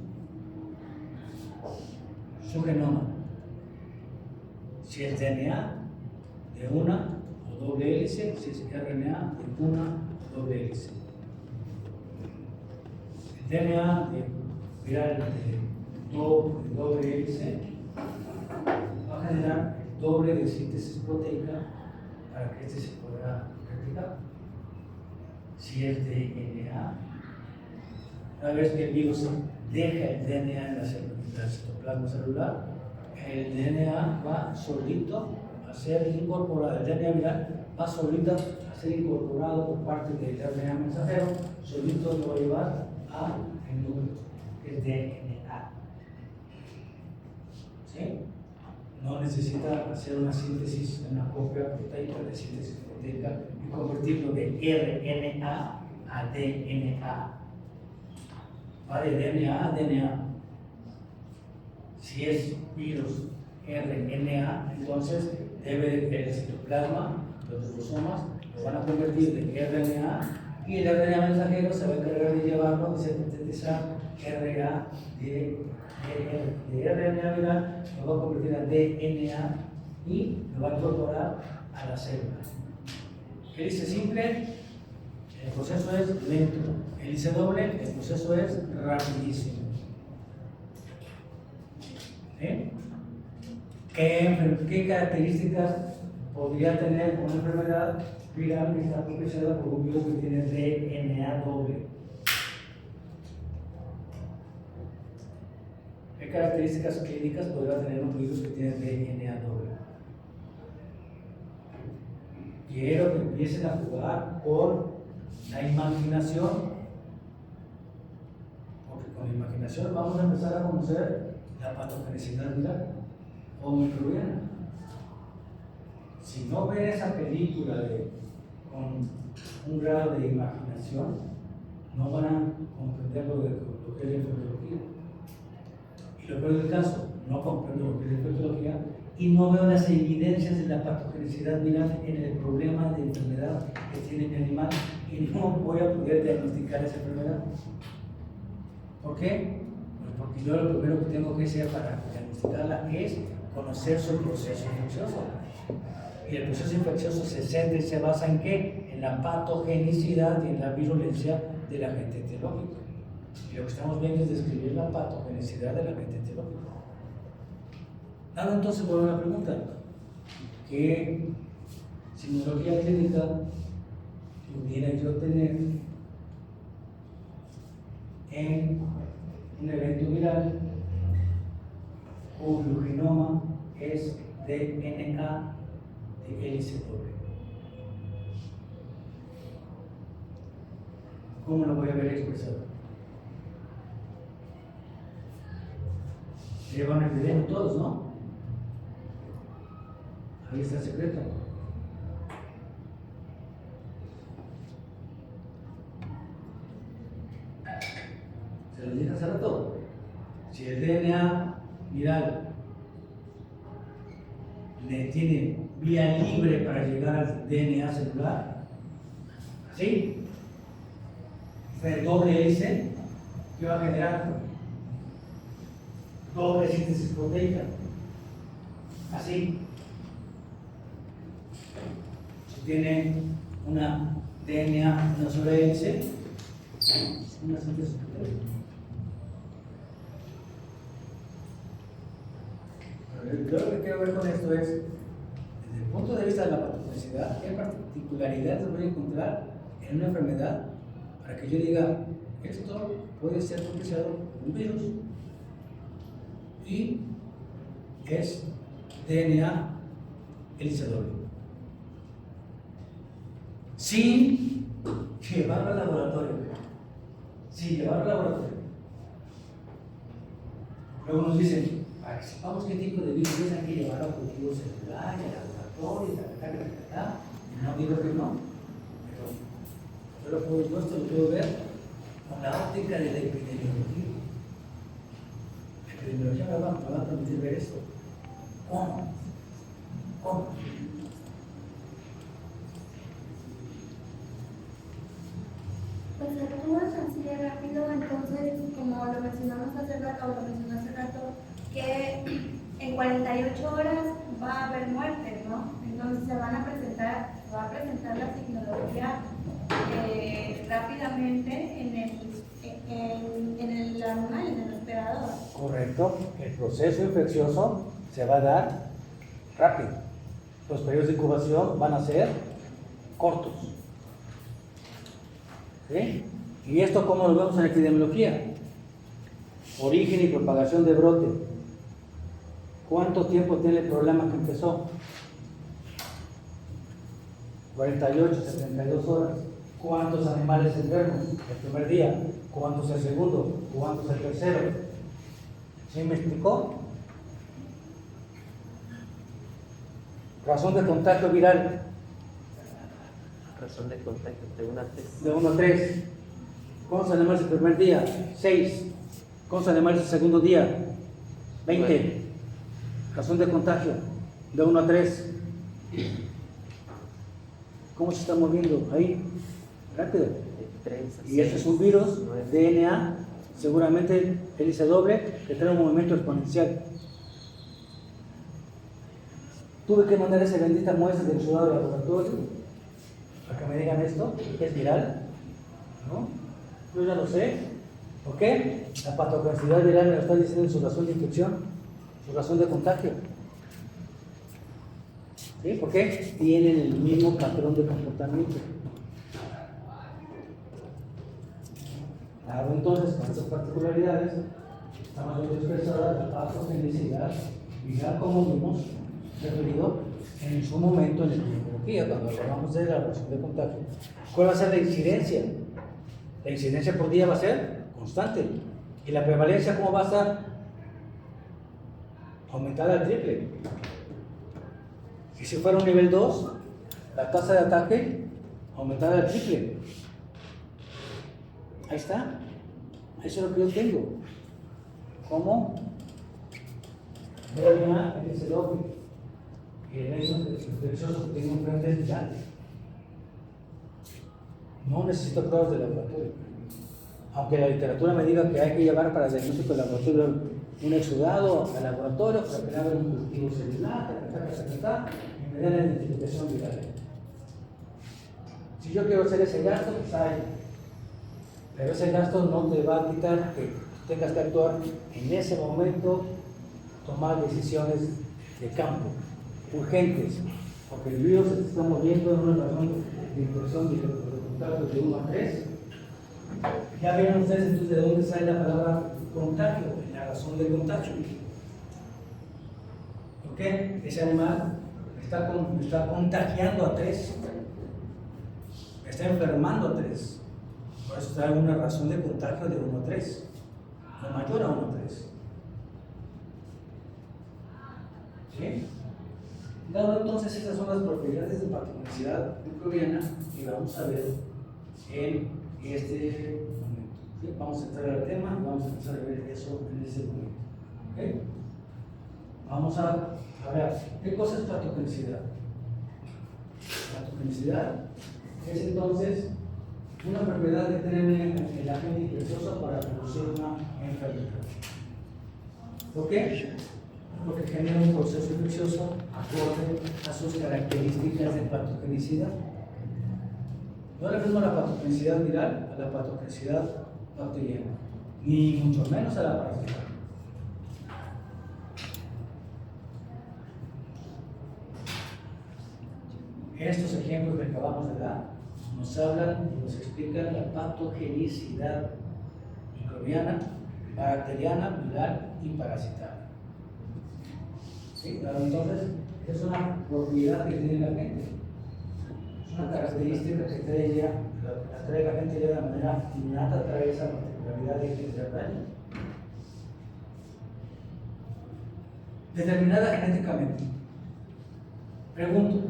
su genoma, si es DNA de una o doble hélice, si es RNA de una o doble hélice. El DNA viral de doble hélice va a generar doble de síntesis proteica para que este se pueda replicar. Si es DNA, una vez que el virus deja el DNA en el citoplasma celular, el DNA va solito a ser incorporado, el DNA viral va solito a ser incorporado por parte del RNA mensajero, solito lo va a llevar al núcleo, que es DNA. ¿Sí? No necesita hacer una síntesis, una copia proteica de síntesis proteica y convertirlo de RNA a DNA. Va de DNA a DNA. Si es virus RNA, entonces el citoplasma, los ribosomas, lo van a convertir de RNA y el RNA mensajero se va a encargar de llevarlo y sintetizar RNA de RNA viral, lo va a convertir a DNA y lo va a incorporar a la célula. Hélice simple, el proceso es lento. Hélice doble, el proceso es rapidísimo. ¿Sí? ¿Qué características podría tener una enfermedad viral que está propiciada por un virus que tiene DNA doble? ¿Qué características clínicas podría tener un virus que tiene DNA doble? Quiero que empiecen a jugar con la imaginación, porque con la imaginación vamos a empezar a conocer la patogenicidad viral o microbiana. Si no ven esa película con un grado de imaginación, no van a comprender lo que es la infectología. Y lo peor del caso, no comprendo lo que es la infectología y no veo las evidencias de la patogenicidad viral en el problema de enfermedad que tiene mi animal y no voy a poder diagnosticar esa enfermedad. ¿Por qué? Pues porque yo lo primero que tengo que hacer para diagnosticarla es conocer su proceso infeccioso. Y el proceso infeccioso se centra y se basa en ¿qué? En la patogenicidad y en la virulencia del agente etiológico. Y lo que estamos viendo es describir la patogenicidad del agente etiológico. Nada, entonces vuelvo a la pregunta. ¿Qué simbología clínica pudiera yo tener en un evento viral cuyo genoma es DNA de hélice doble? ¿Cómo lo voy a ver expresado? Llevan el video todos, ¿no? Ahí está el secreto. Se lo dije hace rato. Si el DNA viral tiene vía libre para llegar al DNA celular, ¿Sí? De doble hélice, ¿qué va a generar? Doble síntesis proteica. Así. Si tiene una DNA, una sola hélice, una síntesis proteica. Yo lo que quiero ver con esto es, desde el punto de vista de la patogenicidad, ¿qué particularidades voy a encontrar en una enfermedad para que yo diga, esto puede ser propiciado por un virus y es DNA hélice doble? Sin llevarlo al laboratorio. Sin llevarlo al laboratorio. Luego nos dicen, para que sepamos qué tipo de virus es, hay que llevarlo a cultivo celular, al laboratorio, no digo que no, pero yo esto lo puedo ver con la óptica de la epidemiología. La epidemiología me va a permitir ver esto. ¿Cómo? ¿Cómo? Pues actúas así de rápido, entonces, como lo mencionamos hace rato, o lo mencioné hace rato, que en 48 horas va a haber muerte, ¿no? Entonces se va a presentar la tecnología rápidamente en el animal, en el hospedador. Correcto, el proceso infeccioso se va a dar rápido. Los periodos de incubación van a ser cortos. ¿Sí? ¿Y esto cómo lo vemos en epidemiología? Origen y propagación de brote. ¿Cuánto tiempo tiene el problema que empezó? 48, 72 horas. ¿Cuántos animales enfermos el primer día? ¿Cuántos el segundo? ¿Cuántos el tercero? ¿Sí me explicó? Razón de contagio viral. Razón de contagio de 1 a 3. De 1 a 3. ¿Cuántos animales el primer día? 6. ¿Cuántos animales el segundo día? 20. Razón de contagio de 1 a 3. ¿Cómo se está moviendo? Ahí, rápido. De 3 a 6. Y este es un virus, DNA, seguramente hélice doble, que trae un movimiento exponencial. Tuve que mandar esa bendita muestra del sudado del laboratorio para que me digan esto, que es viral, ¿no? Yo ya lo sé. ¿Por qué? La patogenicidad viral me lo está diciendo en su razón de infección, su razón de contagio. ¿Sí? ¿Por qué? Tienen el mismo patrón de comportamiento. Claro, entonces, con estas particularidades, estamos viendo expresada la patogenicidad viral, como vimos referido en su momento en la epidemiología, cuando hablamos de la relación de contagio. ¿Cuál va a ser la incidencia? La incidencia por día va a ser constante. ¿Y la prevalencia cómo va a estar? Aumentada al triple. Y si fuera un nivel 2, la tasa de ataque aumentada al triple. Ahí está. Eso es lo que yo tengo. ¿Cómo? DNA hélice doble. Y el hecho infeccioso que tengo enfrente es viral. No necesito pruebas de laboratorio. Aunque la literatura me diga que hay que llevar para el diagnóstico de laboratorio un exudado al laboratorio para que le hagan un cultivo celular, y me den la identificación viral. Si yo quiero hacer ese gasto, pues hay. Pero ese gasto no te va a quitar que tengas que actuar en ese momento, tomar decisiones de campo, urgentes, porque el virus se está moviendo en una razón de infección de contacto de 1 a 3. Ya vieron ustedes entonces de dónde sale la palabra contagio, la razón de contagio. ¿Ok? Ese animal está contagiando a 3, está enfermando a 3. Por eso trae una razón de contagio de 1 a 3, o mayor a 1 a 3. ¿Sí? Dado entonces estas son las propiedades de patogenicidad microbiana que vamos a ver en este momento. ¿Sí? Vamos a entrar al tema y vamos a empezar a ver eso en ese momento. ¿Okay? Vamos a ver, ¿qué cosa es patogenicidad? Patogenicidad es entonces Una propiedad que tiene el agente infeccioso para producir una enfermedad. ¿Por qué? Porque genera un proceso infeccioso acorde a sus características de patogenicidad. No le mismo la patogenicidad viral a la patogenicidad bacteriana, ni mucho menos a la parasital. Estos ejemplos que acabamos de dar nos hablan y nos explican la patogenicidad microbiana, bacteriana, viral y parasitaria. ¿Sí? Entonces, es una propiedad que tiene la gente. Es una característica que trae la gente ya de manera innata, trae esa particularidad de generar daño. Determinada genéticamente. Pregunto,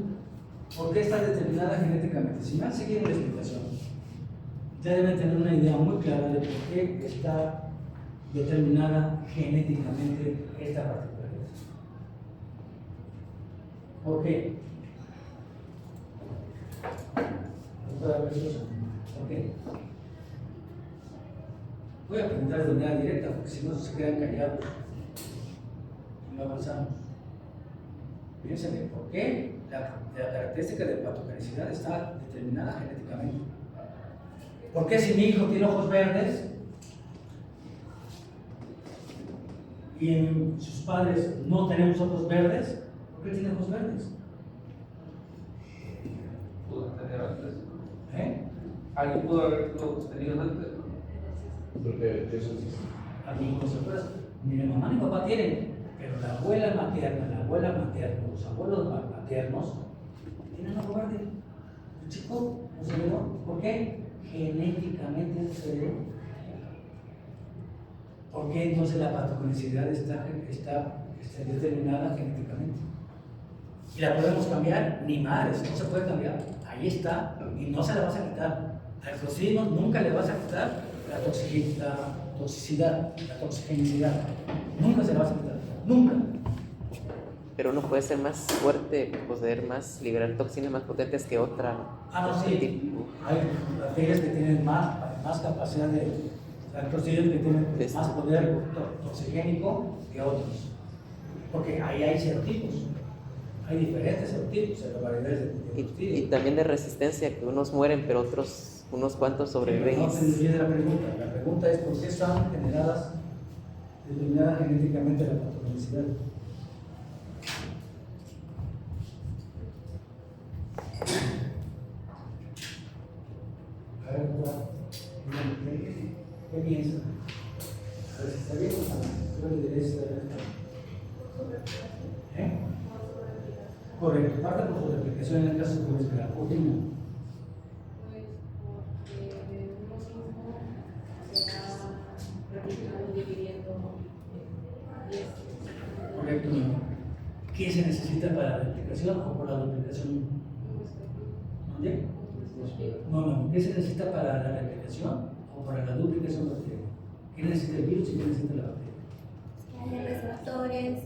¿por qué está determinada genéticamente? Si me han seguido la explicación, ya deben tener una idea muy clara de por qué está determinada genéticamente esta particularidad. ¿Por qué? ¿Por qué? Voy a preguntar de manera directa, porque si no se quedan callados y no avanzamos. Piensen, ¿por qué la característica de patogenicidad está determinada genéticamente? ¿Por qué si mi hijo tiene ojos verdes y sus padres no tenemos ojos verdes, por qué tiene ojos verdes? Pudo tener antes. ¿Alguien pudo haberlo tenido antes? Porque eso existe. Alguien con sorpresa. Ni mi mamá ni papá tienen, pero la abuela materna, los abuelos maternos tienen ojo verde. El chico no se ve, ¿no? ¿Por qué? Genéticamente no se ve. ¿Por qué entonces la patogenicidad está determinada genéticamente? ¿Y la podemos cambiar? Ni madres, no se puede cambiar. Ahí está y no se la vas a quitar. Al clostridium nunca le vas a quitar la toxicidad, la toxigenicidad. Nunca se la vas a quitar. Nunca. Pero uno puede ser más fuerte, poder más liberar toxinas más potentes que otra. No, sí. Hay bacterias que tienen más capacidad de. Hay clostridium que tienen más poder toxigénico que otros. Porque ahí hay serotipos. Hay diferentes serotipos, variedades de clostridium. Y también de resistencia, que unos mueren, pero otros, unos cuantos sobreviven. No se entiende la pregunta. La pregunta es por qué están determinada genéticamente la patogenicidad. A ver, ¿qué piensan? A ver si está bien o mal. Yo le diré si está bien. Correcto, parte por su replicación en el caso de la proteína. Correcto. ¿Qué se necesita para la replicación o por la duplicación? ¿Dónde? No. ¿Qué se necesita para la replicación o para la duplicación bacteriana? ¿Qué necesita el virus y qué necesita la bacteria? Que haya receptores.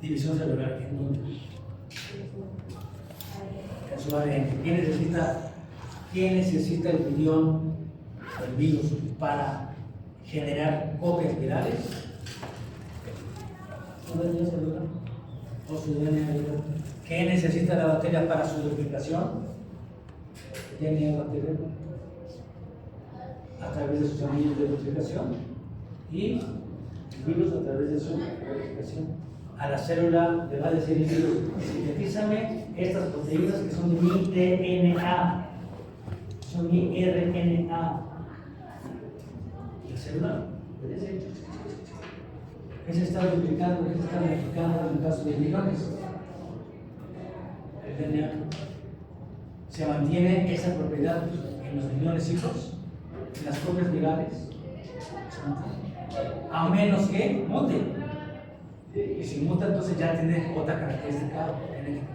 División celular, ¿en dónde? En su ADN. ¿Qué necesita el virión, el virus, para generar copias virales? ¿Su DNA celular? ¿O su DNA viral? ¿Qué necesita la bacteria para su duplicación? DNA bacteriano. A través de sus anillos de duplicación. Y el virus a través de su replicación. A la célula le va a decir el virus: sintetízame estas proteínas que son mi DNA, son mi RNA. Y la célula obedece. ¿Qué se está duplicando? ¿Qué se está replicando en el caso de millones? El DNA. Se mantiene esa propiedad en los millones hijos, en las copias virales, se mantiene. A menos que mute. Y si muta, entonces ya tiene otra característica genética.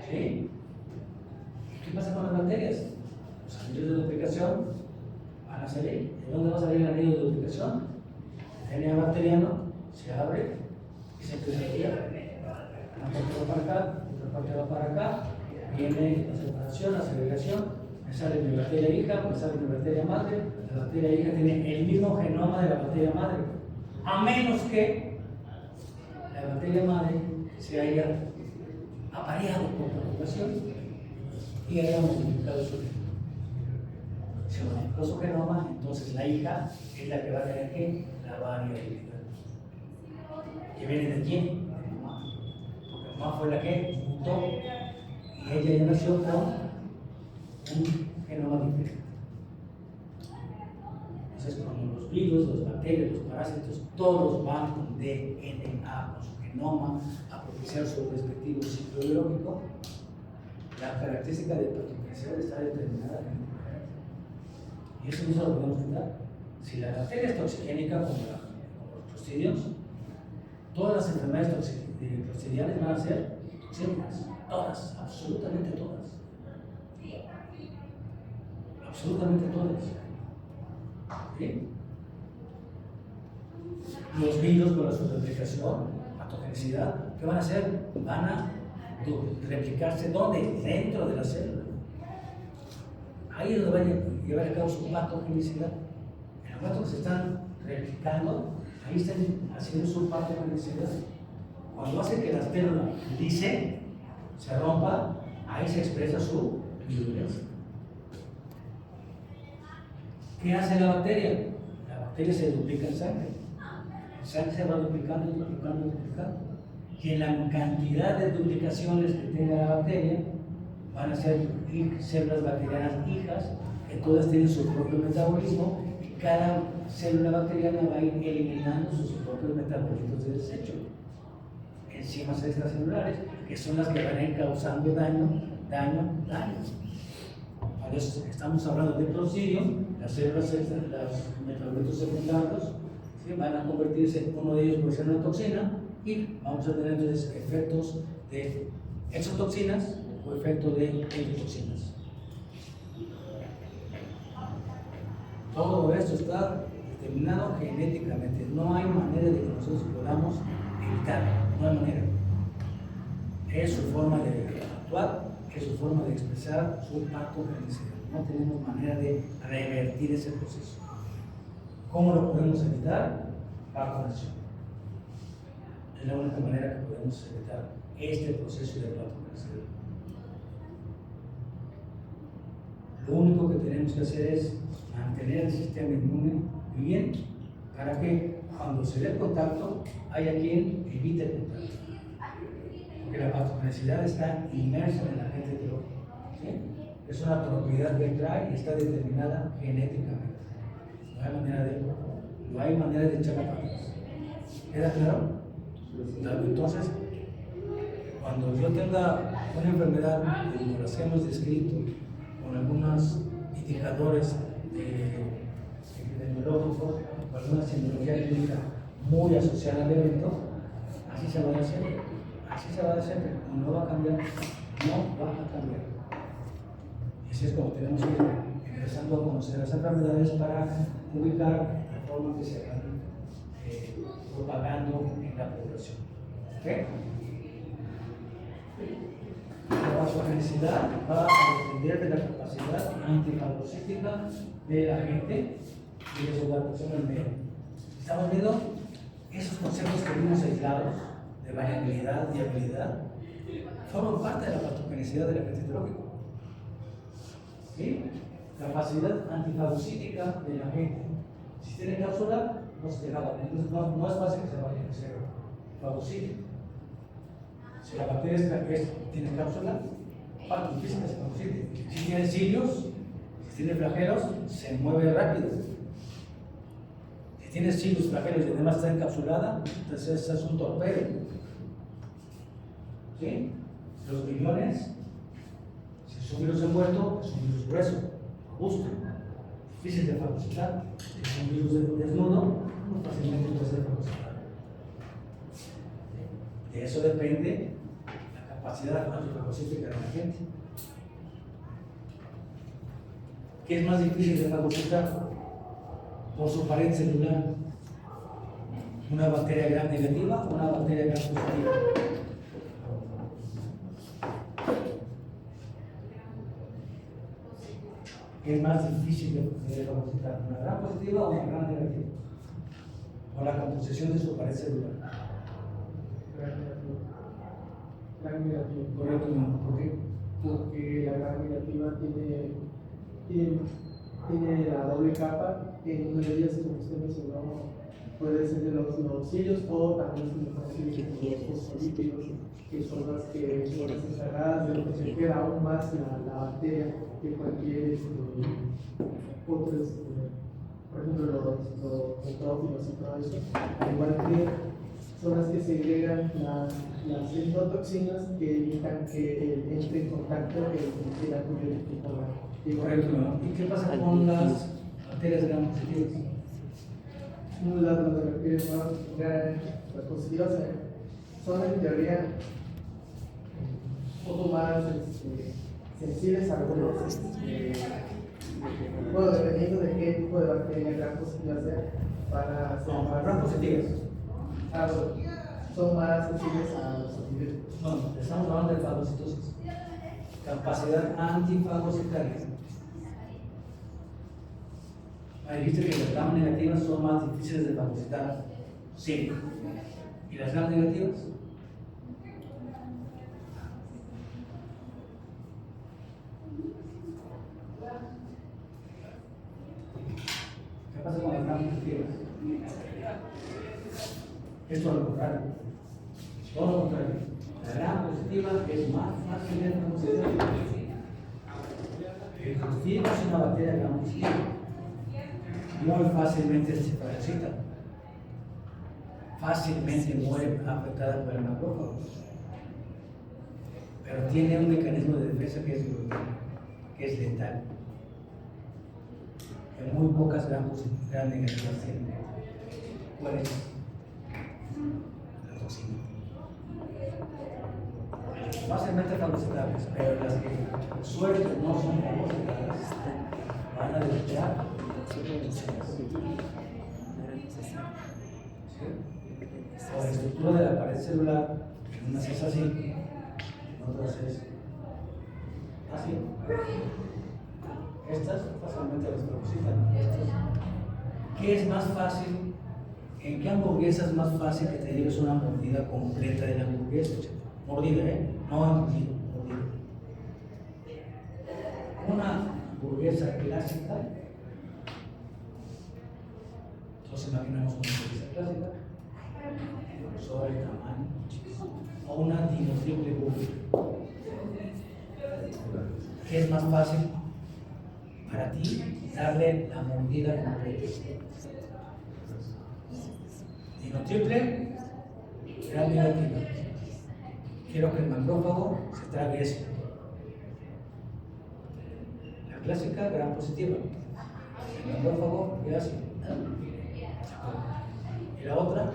¿Sí? ¿Qué pasa con las bacterias? Los anillos de duplicación van a salir. ¿De dónde va a salir el anillo de duplicación? El DNA bacteriano se abre y se empieza a girar. Una parte va para acá, otra parte va para acá, viene la separación, la segregación, me sale mi bacteria hija, me sale mi bacteria madre, la bacteria hija tiene el mismo genoma de la bacteria madre, a menos que la bacteria madre se haya apareado por la población y haya modificado su genoma. Si modificó su genoma, entonces la hija es la que va a tener que la variabilidad. ¿Que viene de quién? De mamá. Porque mamá fue la que mutó y ella ya nació con un genoma diferente. Entonces, como los virus, los bacterias, los parásitos, todos van con DNA, con su genoma, a propiciar su respectivo ciclo biológico, la característica de patogenicidad está determinada en el. Y eso no se lo podemos quitar. Si la bacteria es toxigénica, como los clostridios, todas las enfermedades clostridiales van a ser toxénicas. Todas, absolutamente todas. Absolutamente todas. ¿Sí? Los virus con su replicación, patogenicidad, ¿qué van a hacer? Van a replicarse ¿dónde? Dentro de la célula. Ahí es donde va a llevar a cabo su patogenicidad. En el momento que se están replicando, ahí están haciendo su patogenicidad. Cuando hace que la célula lice, se rompa, ahí se expresa su virulencia. ¿Qué hace la bacteria? La bacteria se duplica en sangre. El sangre se va duplicando, duplicando, duplicando. Y en la cantidad de duplicaciones que tenga la bacteria, van a ser células bacterianas hijas, que todas tienen su propio metabolismo, y cada célula bacteriana va a ir eliminando sus propios metabolitos de desecho. Enzimas extracelulares, que son las que van a ir causando daño. Por eso estamos hablando de Clostridium, las células, los metabolitos secundarios, ¿sí? Van a convertirse, uno de ellos puede ser una toxina, y vamos a tener entonces efectos de exotoxinas o efectos de endotoxinas. Todo esto está determinado genéticamente. No hay manera de que nosotros podamos evitarlo. No hay manera. Es su forma de actuar, es su forma de expresar su patogenicidad. No tenemos manera de revertir ese proceso. ¿Cómo lo podemos evitar? Vacunación. Es la única manera que podemos evitar este proceso de patogenicidad. Lo único que tenemos que hacer es mantener el sistema inmune bien para que cuando se dé el contacto haya quien evite el contacto. Porque la patogenicidad está inmersa en el agente biológico. ¿Sí? Es una propiedad que trae y está determinada genéticamente. No hay manera de echarla para atrás. ¿Queda claro? Entonces, cuando yo tenga una enfermedad como las que hemos descrito, con algunos indicadores epidemiológicos o alguna simbología clínica muy asociada al evento, así se va a hacer. Así se va a hacer, no va a cambiar, no va a cambiar. Y así es como tenemos que ir empezando a conocer las enfermedades para ubicar la forma que se van propagando en la población. ¿Okay? La patogenicidad va a depender de la capacidad antifagocítica de la gente y de su adaptación al medio. ¿Estamos viendo esos conceptos que vimos aislados de variabilidad y habilidad? Forman parte de la patogenicidad del agente biológico. ¿Sí? Capacidad antifagocítica de la gente. Si tiene cápsula, no se deja, entonces no es fácil que se fagocite. Si la bacteria tiene cápsula, es difícil que se fagocite. Si tiene cilios, si tiene flagelos, se mueve rápido. Si tiene cilios, flagelos y además está encapsulada, entonces es un torpedo. ¿Sí? Los millones, si es un virus envuelto, es un virus grueso, robusto, difícil de fagocitar. Si es un virus desnudo, fácilmente puede ser fagocitado. De eso depende la capacidad antifagocítica de la gente. ¿Qué es más difícil de fagocitar? Por su pared celular. ¿Una bacteria gram negativa o una bacteria gram positiva? ¿Qué es más difícil de fagocitar? ¿Una gran positiva o una gran negativa? O la composición de su pared celular. Gran negativa. Correcto, ¿no? ¿Por qué? Porque la gran negativa tiene la doble capa, que en una de ellas, como usted mencionó, puede ser de los cilios o también los fosfolípidos, que son las encargadas de proteger aún más la bacteria que cualquier otros, por ejemplo, los nitrófilos y todo eso, al igual que son las que segregan las endotoxinas que evitan que entre en contacto el antibiótico con la. Correcto, ¿no? ¿Y qué pasa con las bacterias gram positivas? Las positivas son en teoría un poco más sensibles a algunos, bueno, dependiendo de qué tipo de bacteria gran positiva sea, para ser más Gram positivas. son más sensibles a los antibióticos. No, estamos hablando de fagocitosis. Capacidad antifagocitaria. Dijiste que las gram negativas son más difíciles de fagocitar. Sí. ¿Y las gram negativas? ¿Qué pasa con las gram positivas? Esto es lo contrario. Todo lo contrario. La gram positiva es más fácil de fagocitar. El cultivo es una bacteria gram positiva. Muy fácilmente se fagocita. Fácilmente muere afectada por el macrófago. Pero tiene un mecanismo de defensa que es letal. Que muy pocas gram negativas tienen. ¿Cuál es? La toxina. Fácilmente fagocitables, pero las que por suerte no son fagocitadas van a desechar. O la estructura de la pared celular, en unas es así, en otras es así. Estas fácilmente las fagocitan. ¿Qué es más fácil? ¿En qué hamburguesa es más fácil que te lleves una mordida completa de la hamburguesa? Mordida, no engullido, mordida. Una hamburguesa clásica. Entonces imaginamos una hamburguesa clásica sobre el tamaño o una triple burger. ¿Qué es más fácil para ti? Darle la mordida completa. Dino triple, gran negativa. Quiero que el macrófago se trague eso. La clásica, gran positiva. El macrófago, ya así. Y la otra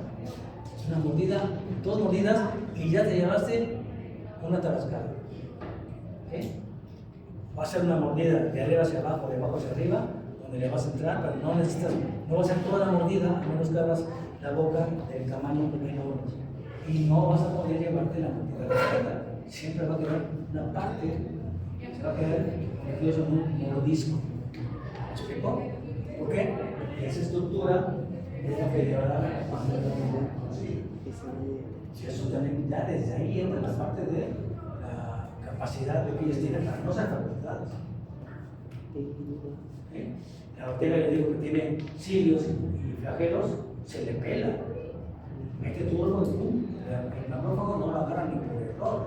es una mordida, 2 mordidas y ya te llevaste una tabascada. ¿Okay? Va a ser una mordida de arriba hacia abajo, de abajo hacia arriba, donde le vas a entrar, pero no va a ser toda la mordida, a menos que abras la boca del tamaño menor. Y no vas a poder llevarte la mordida completa. Siempre va a quedar una parte, se va a quedar convertido en un mordisco. ¿Me explico? ¿Por qué? Esa estructura es la que llevará a si eso también, ya desde ahí entra la parte de la capacidad de que ellos tienen para no ser facultades. La bacteria, le digo que tiene cilios y flagelos, se le pela. Mete todo el macrófago no lo agarra ni por error.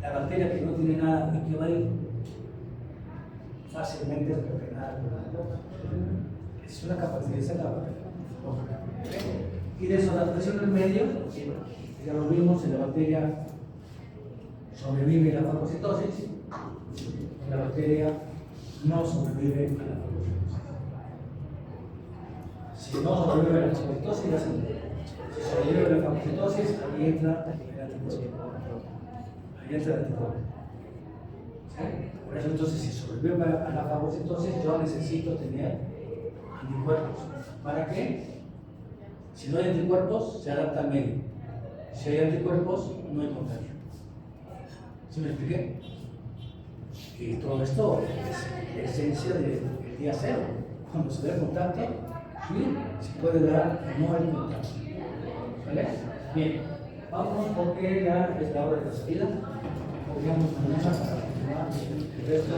La bacteria que no tiene nada y que va a ir fácilmente estropeada. Es una capacidad, esa es la bacteria. Y de su adaptación al medio, ya lo vimos, en la bacteria sobrevive la fagocitosis, la bacteria no sobrevive a la fagocitosis. Si no sobrevive a la fagocitosis, ya se muere. Si sobrevive a la fagocitosis, ahí entra el anticuerpo. Ahí entra el anticuerpo. ¿Sí? Por eso entonces, si sobrevive a la fagocitosis, yo necesito tener anticuerpos. ¿Para qué? Si no hay anticuerpos, se adapta al medio. Si hay anticuerpos, no hay contagio. ¿Sí me expliqué? Y todo esto es esencia del día cero. Cuando se da el contacto, ¿sí? Se puede dar o no el contacto. ¿Vale? Bien, vamos porque ya es la hora de la salida. Podríamos mañana para continuar el resto.